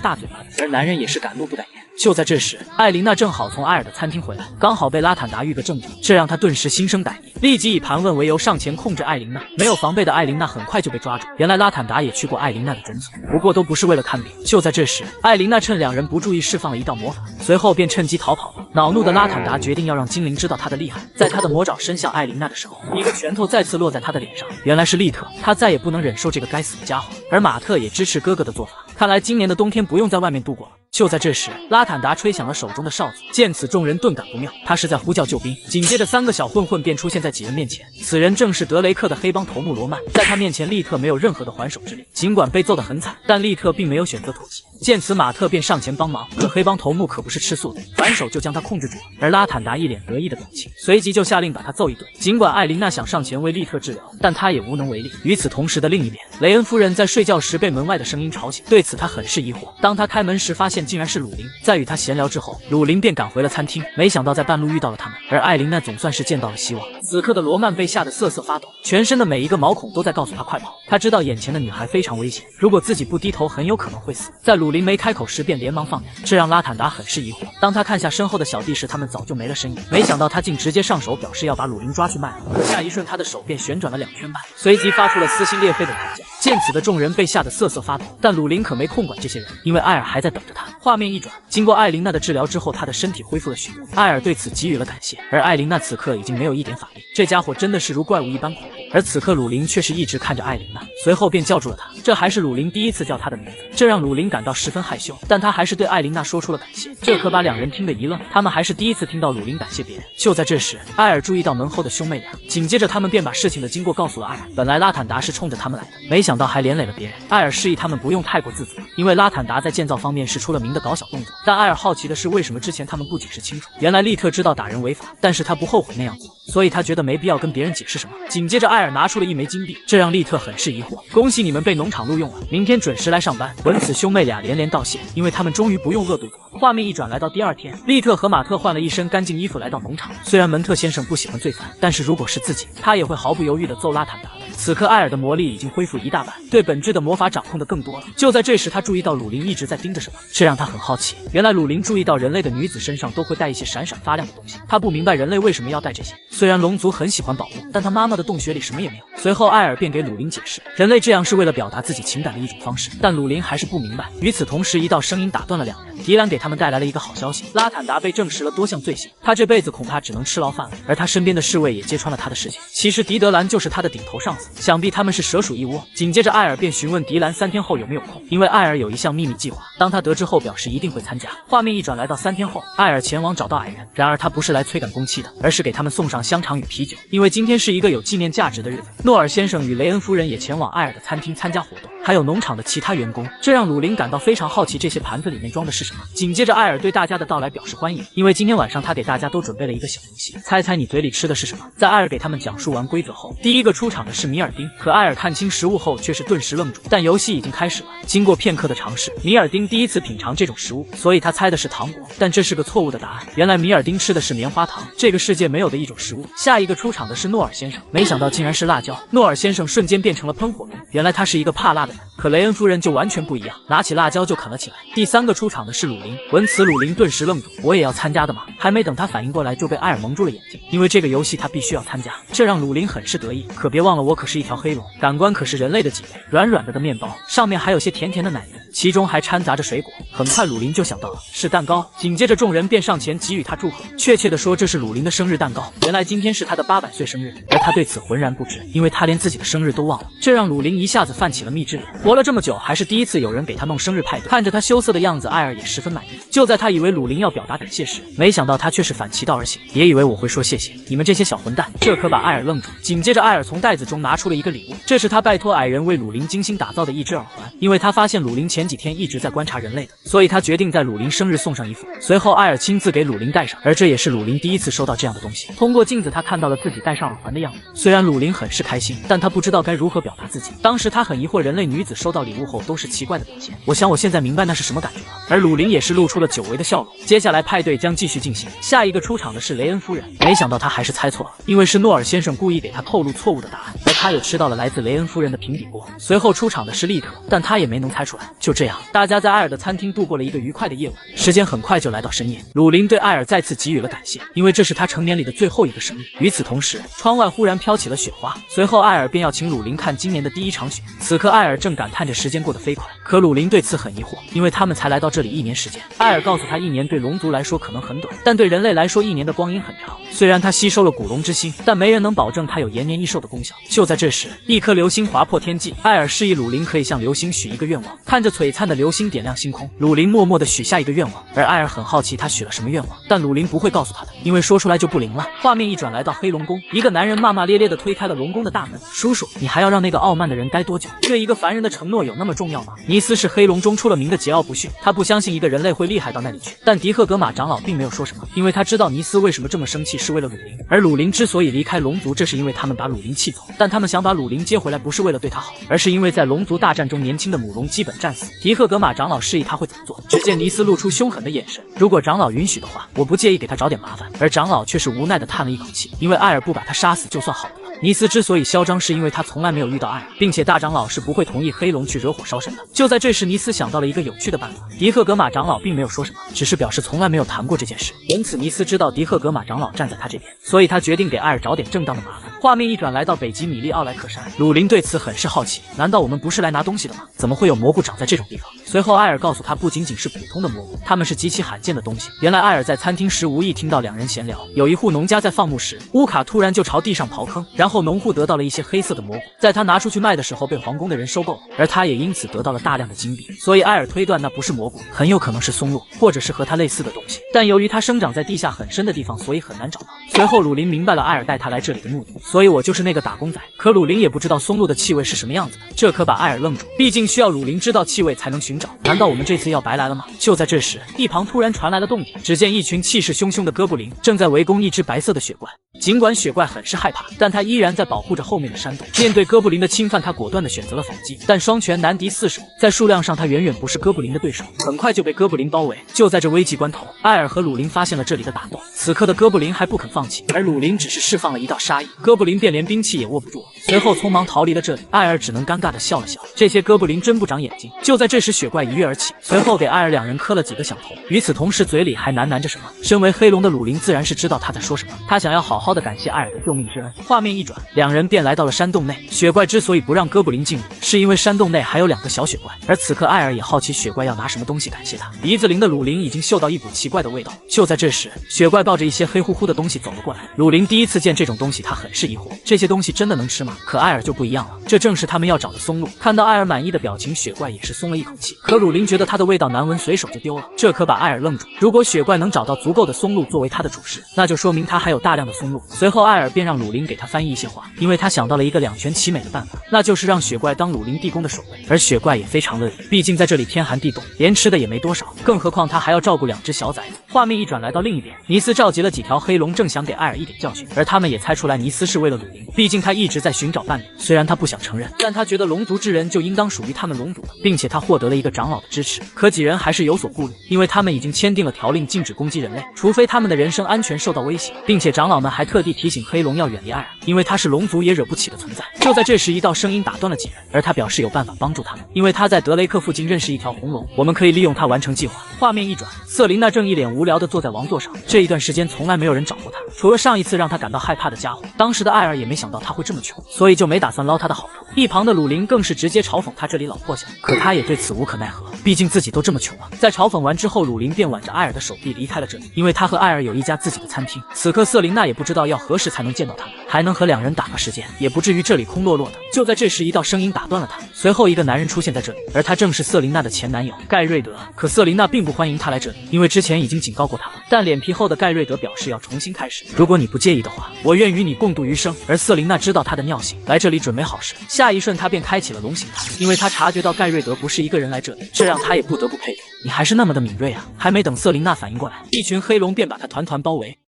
大嘴巴子，而男人也是敢怒不敢言。就在这时，艾琳娜正好从艾尔的餐厅回来，刚好被拉坦达遇个正着，这让他顿时心生歹意，立即以盘问为由上前控制艾琳娜。没有防备的艾琳娜很快就被抓住，原来拉坦达也去过艾琳娜的诊所，不过都不是为了看病。就在这时，艾琳娜趁2人不注意释放了一道魔法，随后便趁机逃跑了。恼怒的拉坦达决定要让精灵知道他的厉害，在他的魔爪伸向艾琳娜的时候，一个拳头再次落在他的脸上，原来是利特，他再也不能忍受这个该死的家伙。而马特也支持哥哥的做法，看来今年的冬天不用在外面度过了。就在这时，拉坦达吹响了手中的哨子，见此众人顿感不妙，他是在呼叫救兵。紧接着3个小混混便出现在几人面前，此人正是德雷克的黑帮头目罗曼。在他面前，利特没有任何的还手之力，尽管被揍得很惨，但利特并没有选择妥协。见此，马特便上前帮忙，可黑帮头目可不是吃素的，反手就将他控制住了。而拉坦达一脸得意的表情，随即就下令把他揍一顿。尽管艾琳娜想上前为利特治疗，但他也无能为力。与此同时的另一边，雷恩夫人在睡觉时被门外的声音吵醒，对此她很是疑惑。当她开门时，发现竟然是鲁林。在与他闲聊之后，鲁林便赶回了餐厅，没想到在半路遇到了他们，而艾琳娜总算是见到了希望。此刻的罗曼被吓得瑟瑟发抖，全身的每一个毛孔都在告诉他快跑。他知道眼前的女孩非常危险，如果自己不低头，很有可能会死。在鲁林没开口时，便连忙放人，这让拉坦达很是疑惑。当他看下身后的小弟时，他们早就没了身影。没想到他竟直接上手，表示要把鲁林抓去卖了。可下一瞬，他的手便旋转了2圈半，随即发出了撕心裂肺的惨叫。见此的众人被吓得瑟瑟发抖，但鲁林可没空管这些人，因为艾尔还在等着他。画面一转，经过艾琳娜的治疗之后，他的身体恢复了许多，艾尔对此给予了感谢。而艾琳娜此刻已经没有一点法力，这家伙真的是如怪物一般恐怖。而此刻鲁林却是一直看着艾琳娜，随后便叫住了她。这还是鲁林第一次叫她的名字，这让鲁林感到十分害羞，但他还是对艾琳娜说出了感谢。这可把2人听得一愣，他们还是第一次听到鲁林感谢别人。就在这时，艾尔注意到门后的兄妹俩，紧接着他们便把事情的经过告诉了艾尔。本来拉坦达是冲着他们来的，没想想到还连累了别人。艾尔示意他们不用太过自责，因为拉坦达在建造方面是出了名的搞小动作。但艾尔好奇的是，为什么之前他们不解释清楚？原来利特知道打人违法，但是他不后悔那样做，所以他觉得没必要跟别人解释什么。紧接着艾尔拿出了1枚金币，这让利特很是疑惑。恭喜你们被农场录用了，明天准时来上班。闻此兄妹俩连连道谢，因为他们终于不用饿肚子。画面一转来到第2天，利特和马特换了一身干净衣服来到农场。虽然门特先生不喜欢罪犯，但是如果是自己，他也会毫不犹豫地揍拉坦达的。此刻艾尔的魔力已经恢复1大半，对本质的魔法掌控的更多了。就在这时，他注意到鲁林一直在盯着什么，这让他很好奇。原来鲁林注意到人类的女子身上都会带一些闪闪发亮的东西，他不明白人类为什么要带这些。虽然龙族很喜欢宝物，但他妈妈的洞穴里什么也没有。随后艾尔便给鲁林解释，人类这样是为了表达自己情感的一种方式，但鲁林还是不明白。与此同时，一道声音打断了两人。迪兰给他们带来了一个好消息，拉坦达被证实了多项罪行，他这辈子恐怕只能吃牢饭了。而他身边的侍卫也揭穿了他的事情，其实迪德兰就是他的顶头上司，想必他们是蛇鼠一窝。紧接着艾尔便询问迪兰3天后有没有空，因为艾尔有一项秘密计划，当他得知后表示一定会参加。画面一转来到3天后，艾尔前往找到矮人，然而他不是来催赶工期的，而是给他们送上香肠与啤酒，因为今天是一个有纪念价值的日子。诺尔先生与雷恩夫人也前往艾尔的餐厅参加活动，还有农场的其他员工，这让鲁林感到非常好奇，这些盘子里面装的是什么。紧接着艾尔对大家的到来表示欢迎，因为今天晚上他给大家都准备了一个小游戏，猜猜你嘴里吃的是什么。在艾尔给他们讲述完规则后，第一个出场的是米尔丁，可艾尔看清食物后却是顿时愣住，但游戏已经开始了。经过片刻的尝试，米尔丁第一次品尝这种食物，所以他猜的是糖果，但这是个错误的答案。原来米尔丁吃的是棉花糖，这个世界没有的一种食物。下一个出场的是诺尔先生，没想到竟然是辣椒。诺尔先生瞬间变成了喷火龙，原来他是一个怕辣的人。可雷恩夫人就完全不一样，拿起辣椒就啃了起来。第三个出场的是鲁林，闻此鲁林顿时愣住，我也要参加的吗？还没等他反应过来，就被艾尔蒙住了眼睛，因为这个游戏他必须要参加，这让鲁林很是得意。可别忘了，我可是一条黑龙，感官可是人类的几倍，软软的面包，上面还有些甜甜的奶油，其中还掺杂着水果。很快鲁林就想到了，是蛋糕。紧接着众人便上前给予他祝贺，确切的说，这是鲁林的生日蛋糕。原来今天是他的800岁生日，而他对此浑然不知，因为他连自己的生日都忘了。这让鲁林一下子泛起了蜜汁脸，活了这么久，还是第一次有人给他弄生日派对。看着他羞涩的样子，艾尔也十分满意。就在他以为鲁林要表达感谢时，没想到他却是反其道而行，别以为我会说谢谢，你们这些小混蛋。这可把艾尔愣住。紧接着艾尔从袋子中拿出了一个礼物，这是他拜托矮人为鲁林精心打造的一只耳环，因为他发现鲁林前几天一直在观察人类的，所以他决定在鲁林生日送上一副。随后艾尔亲自给鲁林戴上，而这也是鲁林第一次收到这样的东西。通过镜子他看到了自己戴上耳环的样子，虽然鲁林很是开心，但他不知道该如何表达自己。当时他很疑惑，人类女子收到礼物后都是奇怪的表现，我想我现在明白那是什么感觉了。而鲁林也是露出了久违的笑容。接下来派对将继续进行，下一个出场的是雷恩夫人，没想到她还是猜错了，因为是诺尔先生故意给她透露错误的答案，而她也吃到了来自雷恩夫人的平底锅。随后出场的是利特，但他也没能猜出来。就这样，大家在艾尔的餐厅度过了一个愉快的夜晚。时间很快就来到深夜，鲁林对艾尔再次给予了感谢，因为这是他成年里的最后一个生日。与此同时，窗外忽然飘起了雪花，随后艾尔便要请鲁林看今年的第一场雪。此刻艾尔正感叹着时间过得飞快，可鲁林对此很疑惑，因为他们才来到这里1年时间。艾尔告诉他，1年对龙族来说可能很短，但对人类来说1年的光阴很长。虽然他吸收了古龙之心，但没人能保证他有延年益寿的功效。就在这时，一颗流星划破天际，艾尔示意鲁林可以向流星许一个愿望。看着璀璨的流星点亮星空，鲁林默默地许下一个愿望，而艾尔很好奇他许了什么愿望，但鲁林不会告诉他的，因为说出来就不灵了。画面一转来到黑龙宫，一个男人骂骂咧咧地推开了龙宫的大门。叔叔，你还要让那个傲慢的人待多久？对一个凡人的承诺有那么重要吗？尼斯是黑龙中出了名的桀骜不驯，他不相信一个人类会厉害到那里去。但迪赫格玛长老并没有说什么，因为他知道尼斯为什么这么生气是为了鲁林，而鲁林之所以离开龙族，这是因为他们把鲁林气走，但他们想把鲁林接回来不是为了对他好，而是因为在龙族大战中年轻的母龙基本战死。迪赫格玛长老示意他会怎么做，只见尼斯露出凶狠的眼神，如果长老允许的话，我不介意给他找点麻烦。而长老却是无奈地叹了一口气，因为艾尔不把他杀死就算好的了。尼斯之所以嚣张，是因为他从来没有遇到艾尔，并且大长老是不会同意黑龙去惹火烧神的。就在这时，尼斯想到了一个有趣的办法。迪赫格玛长老并没有说什么，只是表示从来没有谈过这件事。因此尼斯知道迪赫格玛长老站在他这边，所以他决定给艾尔找点正当的麻烦。画面一转来到北极米利奥莱克山，鲁林对此很是好奇，难道我们不是来拿东西的吗？怎么会有蘑菇长在这种地方？随后艾尔告诉他，不仅仅是普通的蘑菇，它们是极其罕见的东西。原来艾尔在餐厅时无意听到两人闲聊，有一户农家在放牧时，乌卡突然就朝地上刨坑，然后农户得到了一些黑色的蘑菇，在他拿出去卖的时候被皇宫的人收购了，而他也因此得到了大量的金币。所以艾尔推断那不是蘑菇，很有可能是松露，或者是和它类似的东西。但由于它生长在地下很深的地方，所以很难找到。随后鲁林明白了艾尔带他来这里的目的，所以我就是那个打工仔。可鲁林也不知道松露的气味是什么样子的，这可把艾尔愣住，毕竟需要鲁林知道气味才能寻找。难道我们这次要白来了吗？就在这时，一旁突然传来了动静，只见一群气势汹汹的哥布林正在围攻一只白色的雪怪。尽管雪怪很是害怕，但他依然在保护着后面的山洞。面对哥布林的侵犯，他果断地选择了反击，但双拳难敌四手，在数量上他远远不是哥布林的对手，很快就被哥布林包围。就在这危急关头，艾尔和鲁林发现了这里的打斗，此刻的哥布林还不肯放弃，而鲁林只是释放了一道杀意，哥布林便连兵器也握不住了，随后匆忙逃离了这里。艾尔只能尴尬地笑了笑，这些哥布林真不长眼睛。就在这时，雪怪一跃而起，随后给艾尔两人磕了几个响头，与此同时嘴里还喃喃着什么。身为黑龙的鲁林自然是知道他在说什么，他想要好好的感谢艾尔的救命之恩。画面一转，两人便来到了山洞内。雪怪之所以不让哥布林进入，是因为山洞内还有两个小雪怪，而此刻艾尔也好奇雪怪要拿什么东西感谢他。鼻子灵的鲁林已经嗅到一股奇怪的味道。就在这时，雪怪抱着一些黑乎乎的东西走了过来。鲁林第一次见这种东西，他很是疑惑，这些东西真的能吃吗？可艾尔就不一样了，这正是他们要找的松露。看到艾尔满意的表情，雪怪也是松了一口气。可鲁林觉得它的味道难闻，随手就丢了，这可把艾尔愣住。如果雪怪能找到足够的松露作为它的主食，那就说明它还有大量的松露。随后艾尔便让鲁林给他翻译一些话，因为他想到了一个两全其美的办法，那就是让雪怪当鲁林地宫的守卫，而雪怪也非常乐意，毕竟在这里天寒地冻，连吃的也没多少，更何况他还要照顾两只小崽子。画面一转，来到另一边，尼斯召集了几条黑龙，正想给艾尔一点教训，而他们也猜出来尼斯是为了鲁林，毕竟他一直在寻找伴侣，虽然他不想承认，但他觉得龙族之人就应当属于他们龙族的，并且他获得了一个长老的支持。可几人还是有所顾虑，因为他们已经签订了条令，禁止攻击人类，除非他们的人身安全受到威胁，并且长老们还特地提醒黑龙要远离艾尔，因为他是龙族也惹不起的存在。就在这时，一道声音打断了几人，而他表示有办法帮助他们，因为他在德雷克附近认识一条红龙，我们可以利用它完成计划。画面一转，瑟琳娜正一脸无聊地坐在王座上，这一段时间从来没有人找过她，除了上一次让她感到害怕的家伙。当时的艾尔也没想到他会这么穷，所以就没打算捞他的好处。一旁的鲁林更是直接嘲讽他这里老破小，可他也对此无可奈何，毕竟自己都这么穷了。在嘲讽完之后，鲁林便挽着艾尔的手臂离开了这里，因为他和艾尔有一家自己的餐厅。此刻瑟琳娜也不知道要何时才能见到他们，还能和两人打发时间，也不至于这里空落落的。就在这时，一道声音打断了他，随后一个男人出现在这里，而他正是瑟琳娜的前男友盖瑞德。可瑟琳娜并不欢迎他来这里，因为之前已经警告过他了。但脸皮厚的盖瑞德表示要重新开始，如果你不介意的话，我愿与你共度余生。而瑟琳娜知道他的尿性，来这里准没好事。下一瞬，他便开启了龙形态，因为他察觉到盖瑞德不是一个人来这里，这让他也不得不佩服，你还是那么的敏锐啊！还没等瑟琳娜反应过来，一群黑龙便把他团团包围。